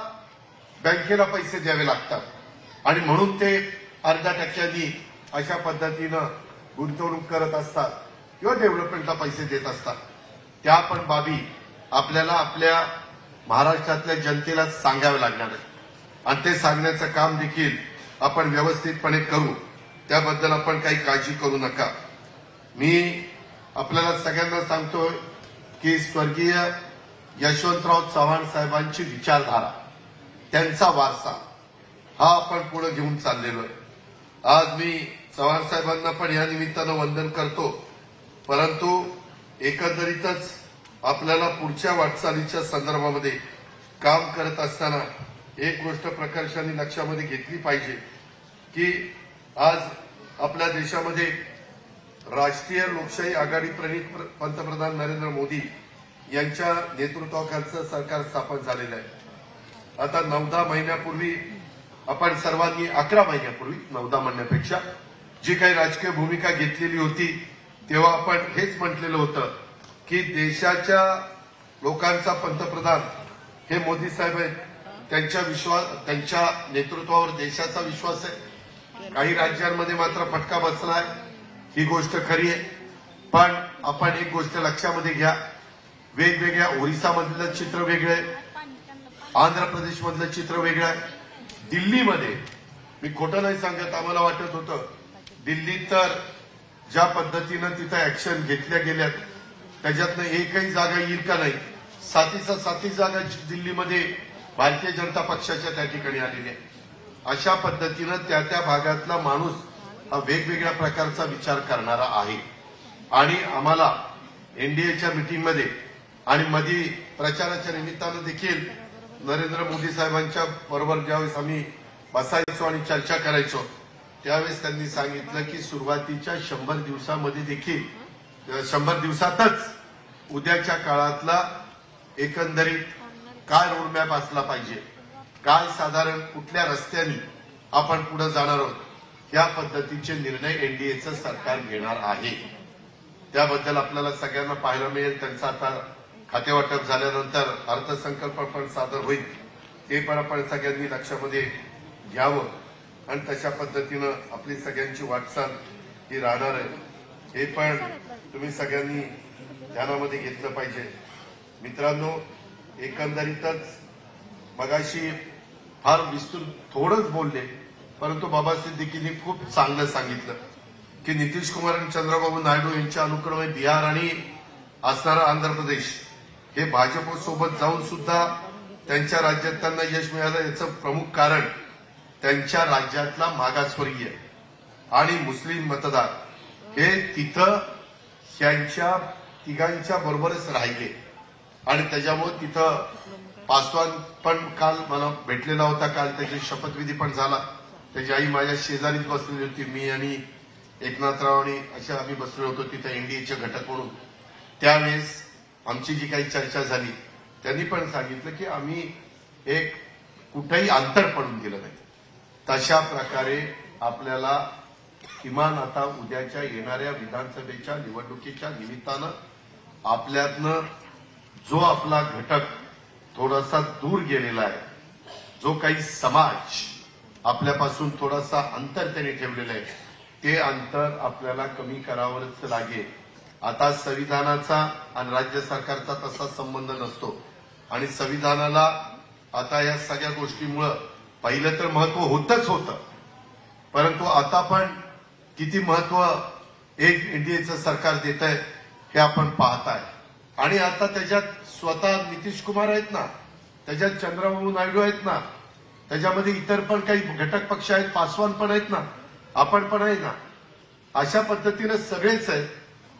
बँकेला पैसे द्यावे लागतात आणि म्हणून ते 0.5% अशा पद्धतीनं गुंतवणूक करत असतात किंवा डेव्हलपमेंटला पैसे देत असतात. त्या पण बाबी आपल्याला आपल्या महाराष्ट्रातल्या जनतेला सांगावे लागणार आहे आणि ते सांगण्याचं काम देखील आपण व्यवस्थितपणे करू. त्याबद्दल आपण काही काळजी करू नका. मी आपल्याला सगळ्यांना सांगतोय की स्वर्गीय यशवंतराव चव्हाण साहेबांची विचारधारा, त्यांचा वारसा हा आपण पुढे घेऊन चाललेलो आहे. आज मी चव्हाण साहेबांना पण या निमित्तानं वंदन करतो, परंतु एकंदरीतच आपल्याला पुढच्या वाटचालीच्या संदर्भामध्ये काम करत असताना एक गोष्ट प्रकर्षाने लक्षामध्ये घेतली पाहिजे की आज आपल्या देशामध्ये राष्ट्रीय लोकशाही आघाडी प्रणित पंतप्रधान नरेंद्र मोदी यांच्या नेतृत्वाखालचं सरकार स्थापन झालेलं आहे. आता 9-10 महिन्यापूर्वी आपण सर्वांनी 11 महिन्यापूर्वी, 9-10 म्हणण्यापेक्षा जी काही राजकीय भूमिका घेतलेली होती तेव्हा आपण हेच म्हटलेलं होतं की देशाच्या लोकांचा पंतप्रधान हे मोदी साहेब आहेत. त्यांच्या नेतृत्वावर देशाचा विश्वास आहे. काही राज्यांमध्ये मात्र फटका बसलाय, ही गोष्ट खरी आहे. पण आपण एक गोष्ट लक्षामध्ये घ्या, वेगवेगळ्या ओरिसामधलं चित्र वेगळं आहे, आंध्र प्रदेशमधलं चित्र वेगळं आहे. दिल्लीमध्ये मी खोटं नाही सांगत, आम्हाला वाटत होतं दिल्लीत तर ज्या पद्धतीनं तिथं ऍक्शन घेतल्या गेल्यात त्याच्यातनं एकही जागा येईल का नाही. साती जागा दिल्लीमध्ये भारतीय जनता पक्षाच्या त्या ठिकाणी आलेल्या आहे. अशा पद्धतीनं त्या भागातला माणूस हा वेगवेगळ्या प्रकारचा विचार करणारा आहे. आणि आम्हाला एनडीएच्या मिटिंगमध्ये आणि मध्ये प्रचाराच्या निमित्तानं देखील नरेंद्र मोदी साहेबांच्या बरोबर ज्यावेळेस आम्ही बसायचो आणि चर्चा करायचो त्यावेळेस त्यांनी सांगितलं की सुरुवातीच्या 100 दिवसामध्ये देखील 100 दिवसातच उद्याच्या काळातला एकंदरीत काय रोडमॅप असला पाहिजे, काय साधारण कुठल्या रस्त्याने आपण पुढे जाणार आहोत, या पद्धतीचे निर्णय एनडीएचं सरकार घेणार आहे. त्याबद्दल आपल्याला सगळ्यांना पाहायला मिळेल. त्यांचं आता खातेवाटप झाल्यानंतर अर्थसंकल्प पण सादर होईल, ते पण आपण सगळ्यांनी लक्षामध्ये घ्यावं आणि तशा पद्धतीनं आपली सगळ्यांची वाटचाल ही राहणार आहे, हे पण तुम्ही सगळ्यांनी ध्यानामध्ये घेतलं पाहिजे. मित्रांनो, एकंदरीतच मगाशी फार विस्तृत थोडंच बोलले, परंतु बाबा सिद्दीकींनी खूप चांगलं सांगितलं की नितीश कुमार आणि चंद्रबाबू नायडू यांच्या अनुक्रमे बिहार आणि असणारा आंध्र प्रदेश हे भाजपसोबत जाऊन सुद्धा त्यांच्या राज्यात त्यांना यश मिळालं. याचं प्रमुख कारण त्यांच्या राज्यातला मागासवर्गीय आणि मुस्लिम मतदार हे तिथं त्यांच्या तिघांच्या बरोबरच राहिले आणि त्याच्यामुळे तिथं पासवान पण काल मला भेटलेला होता. काल त्याची शपथविधी पण झाला. त्याची आई माझ्या शेजारीच बसलेली होती. मी आणि एकनाथराव आणि अशा आम्ही बसलो होतो तिथं एनडीएचे घटक म्हणून. त्यावेळेस आमची जी काही चर्चा झाली त्यांनी पण सांगितलं की आम्ही एक कुठेही अंतर पडून गेलं नाही. तशा प्रकारे आपल्याला किमान आता उद्याच्या येणाऱ्या विधानसभेच्या निवडणुकीच्या निमित्तानं आपल्यातनं जो आपला घटक थोडासा दूर गेलेला आहे, जो काही समाज आपल्यापासून थोडासा अंतर त्यांनी ठेवलेलं आहे, ते अंतर आपल्याला कमी करावंच लागेल. आता संविधानाचा आणि राज्य सरकारचा तसा संबंध नसतो आणि संविधानाला आता या सगळ्या गोष्टीमुळं पहिलं तर महत्व होतच होतं, परंतु आता पण किती महत्व एक एनडीएचं सरकार देत आहे हे आपण पाहताय. आणि आता त्याच्यात स्वतः नितीश कुमार आहेत ना, त्याच्यात चंद्रबाबू नायडू आहेत ना, त्याच्यामध्ये इतर पण काही घटक पक्ष आहेत, पासवान पण आहेत ना, आपण पण आहे ना. अशा पद्धतीनं सगळेच आहेत.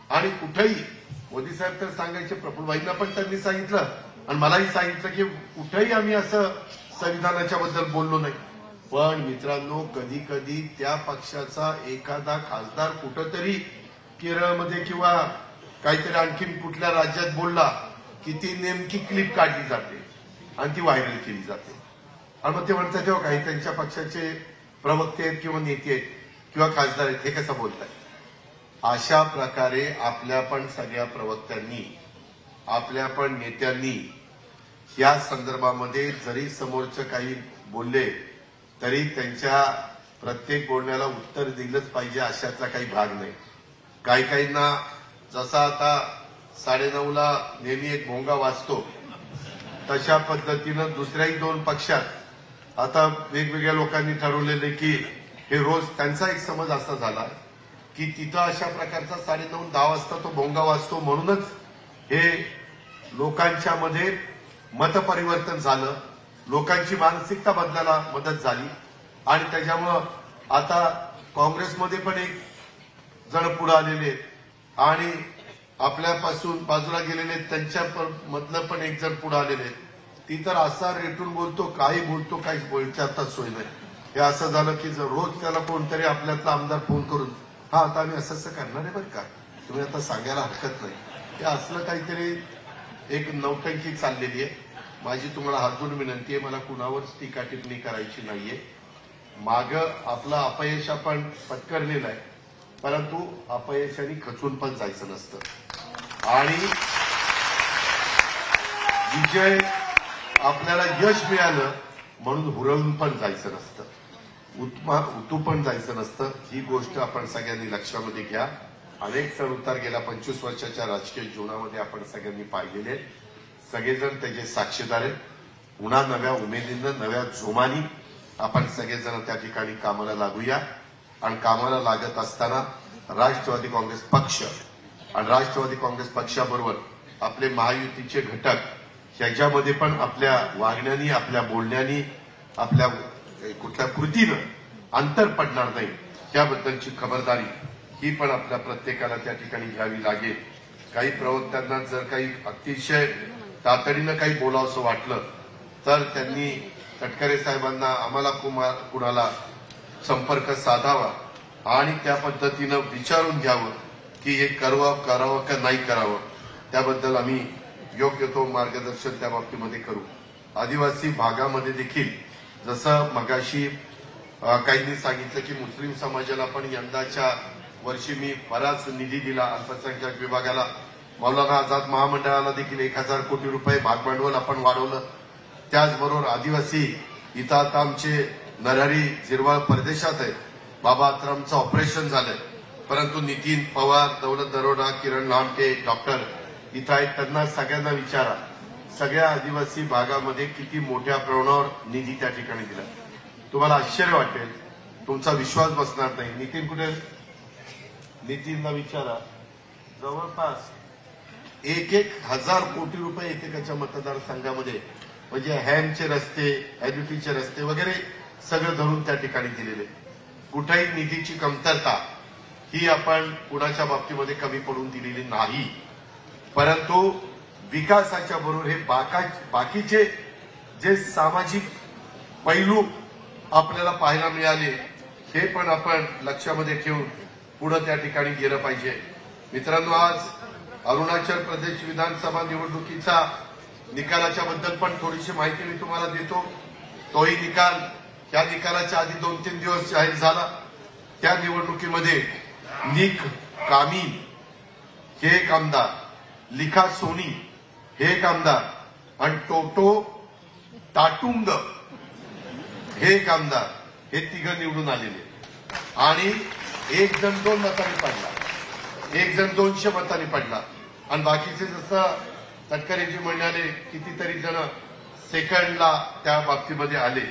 आणि कुठेही मोदी साहेब तर सांगायचे, प्रफुल्लभाईंना पण त्यांनी सांगितलं आणि मलाही सांगितलं की कुठेही आम्ही असं संविधानाच्या बद्दल बोललो नाही. पण मित्रांनो, कधी कधी त्या पक्षाचा एखादा खासदार कुठंतरी केरळमध्ये किंवा काहीतरी आणखीन कुठल्या राज्यात बोलला की ती नेमकी क्लिप काढली जाते आणि ती व्हायरल केली जाते. आणि मग ते म्हणतात तेव्हा काही त्यांच्या पक्षाचे प्रवक्ते आहेत किंवा नेते आहेत किंवा खासदार आहेत, हे कसं बोलताय. अशा प्रकारे आपल्या पण सगळ्या प्रवक्त्यांनी, आपल्या पण नेत्यांनी या संदर्भामध्ये जरी समोरचं काही बोलले तरी त्यांच्या प्रत्येक बोलण्याला उत्तर दिलंच पाहिजे अशातला काही भाग नाही. काही काहींना जसा आता 9:30ला नेहमी एक भोंगा वाजतो तशा पद्धतीनं दुसऱ्याही 2 पक्षात आता वेगवेगळ्या लोकांनी ठरवलेले की हे रोज त्यांचा एक समज असा झाला की तिथं अशा प्रकारचा 9:30-10 वाजता तो भोंगा वाजतो म्हणूनच हे लोकांच्या मध्ये मतपरिवर्तन झालं, लोकांची मानसिकता बदलायला मदत झाली. आणि त्याच्यामुळं आता काँग्रेसमध्ये पण एक जण पुढे आलेले आहेत आणि आपल्यापासून बाजूला गेलेले त्यांच्या मधलं पण एक जण पुढे आलेले आहेत. ती तर असा रेटून बोलतो, काही बोलतो, काही बोलण्याचा सोय नाही. हे असं झालं की जर रोज त्याला कोणतरी आपल्यातला आमदार फोन करून हा आता आम्ही असं असं करणार आहे बरं का, तुम्ही आता सांगायला हरकत नाही, हे असलं काहीतरी एक नौटंकी चाललेली आहे. माझी तुम्हाला हात जोडून विनंती आहे, मला कुणावरच टीका टिप्पणी करायची नाहीये. मागं आपलं अपयश आपण पत्करलेलं आहे, परंतु अपयशाने खचून पण जायचं नसतं आणि विजय आपल्याला यश मिळालं म्हणून हुरळून पण जायचं नसतं, उतू पण जायचं नसतं. ही गोष्ट आपण सगळ्यांनी लक्षामध्ये घ्या. अनेक चढ उतार गेल्या 25 वर्षाच्या राजकीय जीवनामध्ये आपण सगळ्यांनी पाहिलेले आहेत. सगळेजण त्याचे साक्षीदार आहेत. पुन्हा नव्या उमेदीनं नव्या जोमानी आपण सगळेजण त्या ठिकाणी कामाला लागूया आणि कामाला लागत असताना राष्ट्रवादी काँग्रेस पक्ष आणि राष्ट्रवादी काँग्रेस पक्षाबरोबर आपले महायुतीचे घटक ह्याच्यामध्ये पण आपल्या वागण्यानी, आपल्या बोलण्यानी, आपल्या कुठल्या कृतीनं अंतर पडणार नाही याबद्दलची खबरदारी ही पण आपल्या प्रत्येकाला त्या ठिकाणी घ्यावी लागेल. काही प्रवक्त्यांना जर काही अतिशय तातडीनं काही बोलावंसं वाटलं तर त्यांनी तटकरे साहेबांना आम्हाला कुणाला संपर्क साधावा आणि त्या पद्धतीनं विचारून घ्यावं की हे करावं का नाही करावं. त्याबद्दल आम्ही योग्य तो मार्गदर्शन त्या बाबतीमध्ये करू. आदिवासी भागामध्ये देखील जसं मगाशी काहींनी सांगितलं की मुस्लिम समाजाला पण यंदाच्या वर्षी मी बराच निधी दिला अल्पसंख्याक विभागाला, मौलाना आझाद महामंडळाला देखील 1000 कोटी रुपये भागभांडवल आपण वाढवलं. त्याचबरोबर आदिवासी इथं आता आमचे नरहरी जिरवाळ परदेशात आहे, बाबा आत्रामचं ऑपरेशन झालंय, परंतु नितीन पवार, दौलत दरोडा, किरण लामटे, डॉक्टर इथं आहेत. त्यांना सगळ्यांना विचारा सगळ्या आदिवासी भागामध्ये किती मोठ्या प्रमाणावर निधी त्या ठिकाणी दिला. तुम्हाला आश्चर्य वाटेल, तुमचा विश्वास बसणार नाही. नितीन कुठे? नितीनला विचारा. जवळपास 1,000 कोटी रुपये एकेकाच्या मतदारसंघामध्ये म्हणजे हॅमचे रस्ते, एज्युटीचे रस्ते वगैरे सगळं धरून त्या ठिकाणी दिलेले. कुठेही निधीची कमतरता ही आपण कुणाच्या बाबतीमध्ये कमी पडून दिलेली नाही, परंतु विकासाच्या बरोबर हे बाकीचे जे सामाजिक पैलू आपल्याला पाहायला मिळाले हे पण आपण लक्षामध्ये ठेवून पुढे त्या ठिकाणी गेलं पाहिजे. मित्रांनो, आज अरुणाचल प्रदेश विधानसभा निवडणुकीचा निकालाच्या बद्दल पण थोडीशी माहिती मी तुम्हाला देतो. तोही निकाल त्या निकालाच्या आधी 2-3 दिवस जाहीर झाला. त्या निवडणुकीमध्ये निक कामी हे एक आमदार, लिखा सोनी हे एक आमदार आणि टोटो टाटुंग हे एक आमदार, हे तिघं निवडून आलेले आणि एक जण 2 मतांनी पडला, एक जण 200 मतांनी पडला आणि बाकीचे जसं तटकरेजी म्हणाले कितीतरी जण सेकंडला त्या बाबतीमध्ये आले.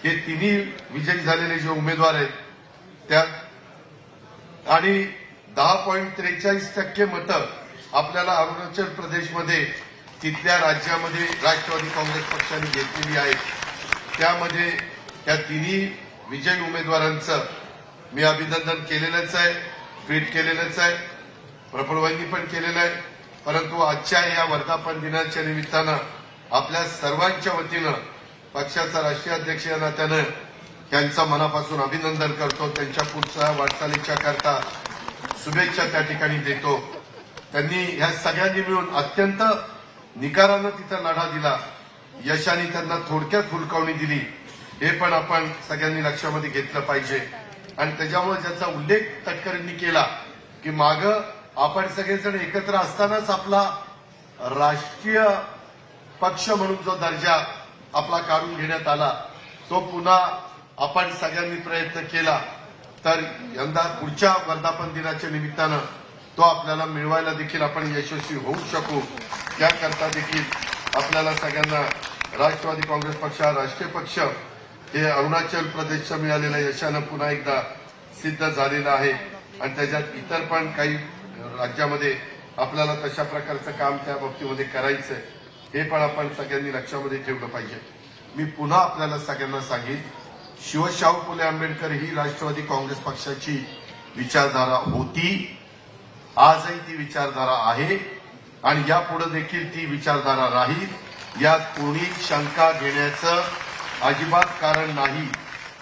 हे तिन्ही विजयी झालेले जे उमेदवार आहेत त्यात आणि 10.43% मतं आपल्याला अरुणाचल प्रदेशमध्ये तिथल्या राज्यामध्ये राष्ट्रवादी काँग्रेस पक्षाने घेतलेली आहेत. त्यामध्ये त्या तिन्ही विजयी उमेदवारांचं मी अभिनंदन केलेलंच आहे, ट्विट केलेलंच आहे, प्रफुल्लभाईंनी पण केलेलं आहे. परंतु आजच्या या वर्धापन दिनाच्या निमित्तानं आपल्या सर्वांच्या वतीनं पक्षाचा राष्ट्रीय अध्यक्ष या नात्यानं त्यांचं मनापासून अभिनंदन करतो. त्यांच्या पुढच्या वाटचालीच्या करता शुभेच्छा त्या ठिकाणी देतो. त्यांनी ह्या सगळ्यांनी मिळून अत्यंत निकारानं तिथं लढा दिला. यशाने त्यांना थोडक्यात हुलकावणी दिली हे पण आपण सगळ्यांनी लक्षामध्ये घेतलं पाहिजे. आणि त्याच्यामुळे ज्याचा उल्लेख तटकरेंनी केला की मागं आपण सगळेजण एकत्र असतानाच आपला राष्ट्रीय पक्ष म्हणून जो दर्जा आपला काढून घेण्यात आला तो पुन्हा आपण सगळ्यांनी प्रयत्न केला तर यंदा पुढच्या वर्धापन दिनाच्या निमित्तानं तो आपल्याला मिळवायला देखील आपण यशस्वी होऊ शकू. त्याकरता देखील आपल्याला सगळ्यांना राष्ट्रवादी काँग्रेस पक्ष हा राष्ट्रीय पक्ष हे अरुणाचल प्रदेशच्या मिळालेल्या यशानं पुन्हा एकदा सिद्ध झालेलं आहे आणि त्याच्यात इतर पण काही राज्यामध्ये आपल्याला तशा प्रकारचं काम त्या बाबतीमध्ये करायचं आहे हे पण आपण सगळ्यांनी लक्षामध्ये ठेवलं पाहिजे. मी पुन्हा आपल्याला सगळ्यांना सांगेन, शिवशाहू फुले आंबेडकर ही राष्ट्रवादी काँग्रेस पक्षाची विचारधारा होती, आजही ती विचारधारा आहे आणि यापुढे देखील ती विचारधारा राहील. यात कोणी शंका घेण्याचं अजिबात कारण नाही.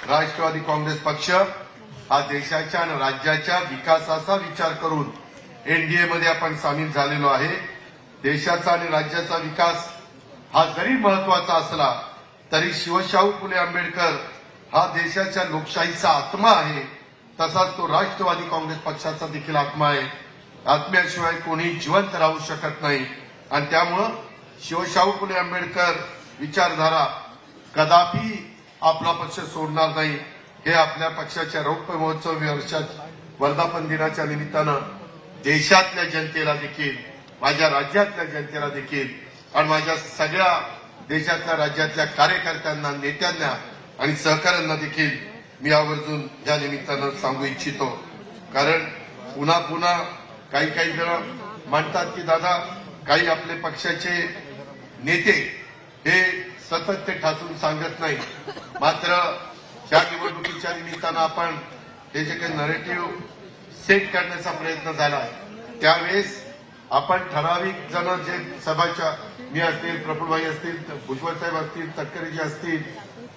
राष्ट्रवादी काँग्रेस पक्ष हा देशाच्या आणि राज्याच्या विकासाचा विचार करून एनडीएमध्ये आपण सामील झालेलो आहे. देशाचा आणि राज्याचा विकास हा जरी महत्वाचा असला तरी शिवशाहू फुले आंबेडकर हा देशाच्या लोकशाहीचा आत्मा आहे तसाच तो राष्ट्रवादी काँग्रेस पक्षाचा देखील आत्मा आहे. आत्म्याशिवाय कोणी जिवंत राहू शकत नाही आणि त्यामुळं शिवशाहू फुले आंबेडकर विचारधारा कदापि आपला पक्ष सोडणार नाही. हे आपल्या पक्षाच्या रौप्य महोत्सव वर्षात वर्धापन दिनाच्या निमित्तानं देशातल्या जनतेला देखील, माझ्या राज्यातल्या जनतेला देखील आणि माझ्या सगळ्या देशातल्या राज्यातल्या कार्यकर्त्यांना, नेत्यांना आणि सहकाऱ्यांना देखील मी आवर्जून या निमित्तानं सांगू इच्छितो. कारण पुन्हा पुन्हा काही जण म्हणतात की दादा काही आपले पक्षाचे नेते हे सतत ते ठासून सांगत नाही. मात्र या निवडणुकीच्या निमित्तानं आपण हे जे काही नरेटिव्ह सेट करण्याचा प्रयत्न झाला त्यावेळेस आपण ठराविक जण जे सभाच्या मी असतील, प्रफुल्लभाई असतील, भुजबळ साहेब असतील, तटकरेजी असतील,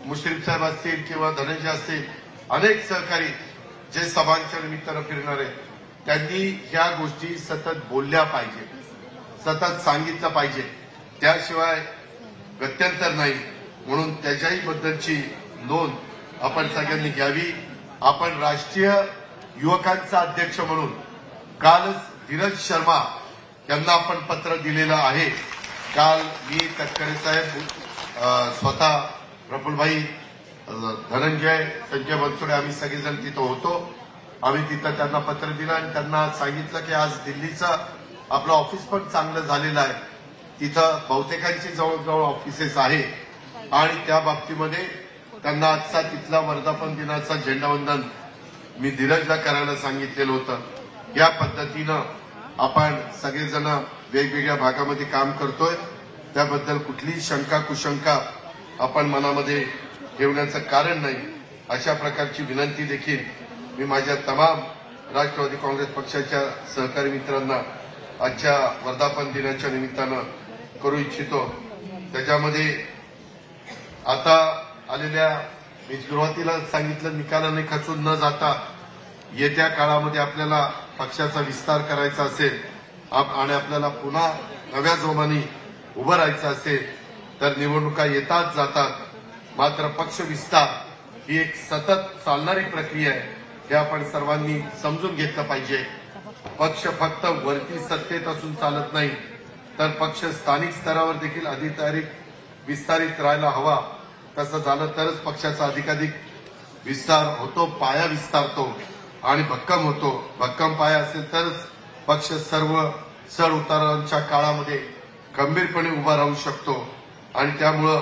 मुश्रीफ साहेब असतील किंवा धनंजय असतील, अनेक सहकारी जे सभांच्या निमित्तानं फिरणार आहेत त्यांनी ह्या गोष्टी सतत बोलल्या पाहिजे, सतत सांगितलं पाहिजे. त्याशिवाय गत्यंतर नाही. म्हणून त्याच्याही बद्दलची नोंद आपण सगळ्यांनी घ्यावी. आपण राष्ट्रीय युवकांचा अध्यक्ष म्हणून कालच धीरज शर्मा यांना आपण पत्र दिलेलं आहे. काल मी तटकरे साहेब, स्वतः प्रफुल्लभाई, धनंजय, संजय बनसोडे आम्ही सगळेजण तिथं होतो. आम्ही तिथं त्यांना पत्र दिलं आणि त्यांना सांगितलं की आज दिल्लीचं आपलं ऑफिस पण चांगलं झालेलं आहे. तिथं बहुतेकांची जवळजवळ ऑफिसेस आहे आणि त्या बाबतीमध्ये त्यांना आजचा तिथला वर्धापन दिनाचा झेंडावंदन मी धीरजला करायला सांगितलेलं होतं. या पद्धतीनं आपण सगळेजण वेगवेगळ्या भागामध्ये काम करतोय. त्याबद्दल कुठलीही शंका कुशंका आपण मनामध्ये ठेवण्याचं कारण नाही. अशा प्रकारची विनंती देखील मी माझ्या तमाम राष्ट्रवादी काँग्रेस पक्षाच्या सहकारी मित्रांना आजच्या वर्धापन दिनाच्या निमित्तानं करू इच्छितो. त्याच्यामध्ये आता आलेल्या, मी सुरुवातीला सांगितलं, निकालाने खचून न जाता येत्या काळामध्ये आपल्याला पक्षाचा विस्तार करायचा असेल आणि आपल्याला पुन्हा नव्या जोमाने उभं राहायचं असेल तर निवडणुका येतात जातात. मात्र पक्ष विस्तार ही एक सतत चालणारी प्रक्रिया आहे हे आपण सर्वांनी समजून घेतलं पाहिजे. पक्ष फक्त वरती सत्तेत असून चालत नाही तर पक्ष स्थानिक स्तरावर देखील अधिकाधिक विस्तारित राहायला हवा. तसं झालं तरच पक्षाचा अधिकाधिक विस्तार होतो, पाया विस्तारतो आणि भक्कम होतो. भक्कम पाया असेल तरच पक्ष सर्व चढ उतारांच्या काळामध्ये गंभीरपणे उभा राहू शकतो. आणि त्यामुळं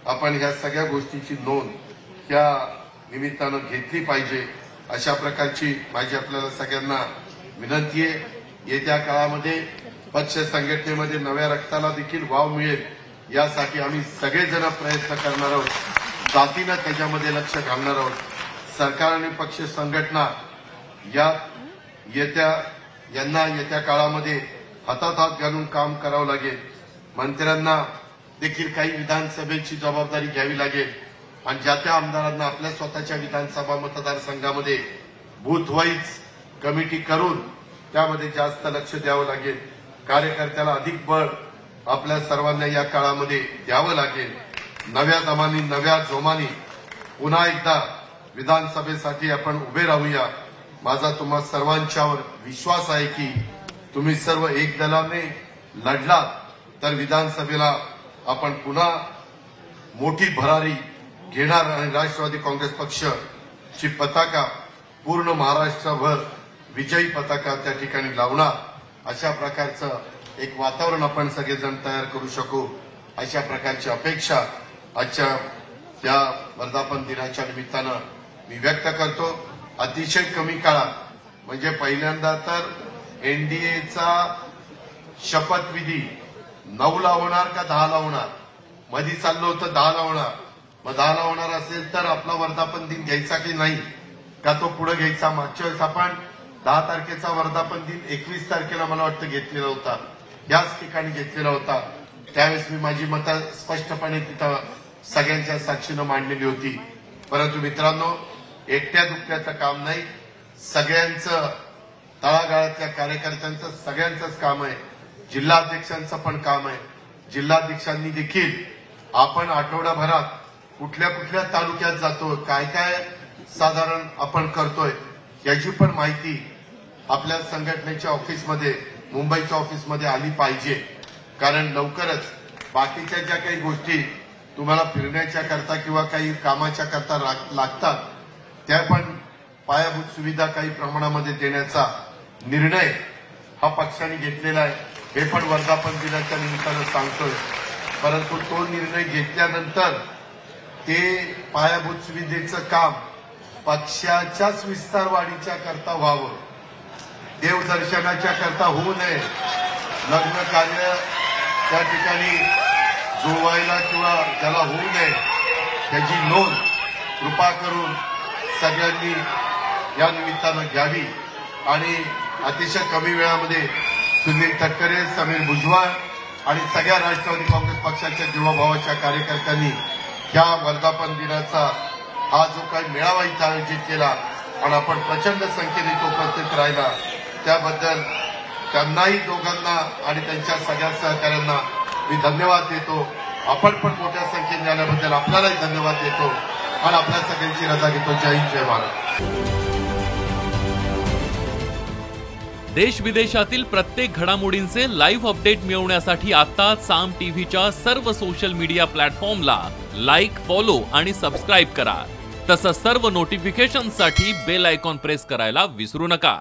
आपण ह्या सगळ्या गोष्टीची नोंद या निमित्तानं घेतली पाहिजे. अशा प्रकारची माझी आपल्याला सगळ्यांना विनंती आहे. येत्या काळामध्ये पक्ष संघटनेमध्ये नव्या रक्ताला देखील वाव मिळेल यासाठी आम्ही सगळेजण प्रयत्न करणार आहोत. जातीनं त्याच्यामध्ये लक्ष घालणार आहोत. सरकार आणि पक्ष संघटना यांना येत्या काळामध्ये हातात हात घालून काम करावं लागेल. मंत्र्यांना देखील काही विधानसभेची जबाबदारी घ्यावी लागेल आणि ज्या त्या आमदारांना आपल्या स्वतःच्या विधानसभा मतदारसंघामध्ये बूथ वाईज कमिटी करून त्यामध्ये जास्त लक्ष द्यावं लागेल. कार्यकर्त्याला अधिक बळ आपल्या सर्वांना या काळामध्ये द्यावं लागेल. नव्या दमानी, नव्या जोमानी पुन्हा एकदा विधानसभेसाठी आपण उभे राहूया. माझा तुम्हा सर्वांच्यावर विश्वास आहे की तुम्ही सर्व एक दलाने लढलात तर विधानसभेला आपण पुन्हा मोठी भरारी घेणार आणि राष्ट्रवादी काँग्रेस पक्षाची पताका पूर्ण महाराष्ट्रभर विजयी पताका त्या ठिकाणी लावणार. अशा प्रकारचं एक वातावरण आपण सगळेजण तयार करू शकू अशा प्रकारची अपेक्षा आजच्या या वर्धापन दिनाच्या निमित्तानं मी व्यक्त करतो. अतिशय कमी काळात म्हणजे पहिल्यांदा तर एनडीएचा शपथविधी 9ला होणार का 10ला होणार, मधी चाललं होतं 10ला होणार. मग 10ला होणार असेल तर आपला वर्धापन दिन घ्यायचा की नाही का तो पुढे घ्यायचा. मागच्या वेळेस आपण 10 तारखेचा वर्धापन दिन 21 तारखेला मला वाटतं घेतलेला होता, याच ठिकाणी घेतलेला होता. त्यावेळेस मी माझी मतं स्पष्टपणे तिथं सगळ्यांच्या साक्षीनं मांडलेली होती. परंतु मित्रांनो, एकट्या दुकट्याचं काम नाही, सगळ्यांचं, तळागाळातल्या कार्यकर्त्यांचं सगळ्यांचंच काम आहे. जिल्हाध्यक्षांचं पण काम आहे. जिल्हाध्यक्षांनी देखील आपण आठवडाभरात कुठल्या कुठल्या तालुक्यात जातो, काय काय साधारण आपण करतोय याची पण माहिती आपल्या संघटनेच्या ऑफिसमध्ये, मुंबईच्या ऑफिसमध्ये आली पाहिजे. कारण लवकरच बाकीच्या ज्या काही गोष्टी तुम्हाला फिरण्याच्या करता किंवा काही कामाच्या करता लागतात त्या पण पायाभूत सुविधा काही प्रमाणामध्ये देण्याचा निर्णय हा पक्षाने घेतलेला आहे. हे पण वर्धापन दिनाच्या निमित्तानं सांगतोय. परंतु तो निर्णय घेतल्यानंतर ते पायाभूत सुविधेचं काम पक्षाच्याच विस्तार वाढीच्या करता व्हावं, देवदर्शनाच्या करता होऊ नये. लग्न कार्य त्या ठिकाणी जुळवायला किंवा त्याला होऊ नये त्याची नोंद कृपा करून सगळ्यांनी या निमित्तानं घ्यावी. आणि अतिशय कमी वेळामध्ये सुनील तटकरे, समीर भुजबळ आणि सगळ्या राष्ट्रवादी काँग्रेस पक्षाच्या जीवाभावाच्या कार्यकर्त्यांनी या वर्धापन दिनाचा हा जो काही मेळावा इथं आयोजित केला आणि आपण प्रचंड संख्येने तो उपस्थित राहिला त्याबद्दल त्यांनाही दोघांना आणि त्यांच्या सगळ्या सहकाऱ्यांना मी धन्यवाद देतो. आपण पण मोठ्या संख्येने आल्याबद्दल आपल्यालाही धन्यवाद देतो आणि आपल्या सगळ्यांची रजा घेतो. जय हिंद, जय महाराष्ट्र. देश विदेशातील प्रत्येक घडामोडींचे लाईव्ह अपडेट मिळवण्यासाठी आता साम टीव्हीच्या सर्व सोशल मीडिया प्लॅटफॉर्मला लाईक, फॉलो आणि सबस्क्राईब करा. तसंच सर्व नोटिफिकेशनसाठी बेल आयकॉन प्रेस करायला विसरू नका.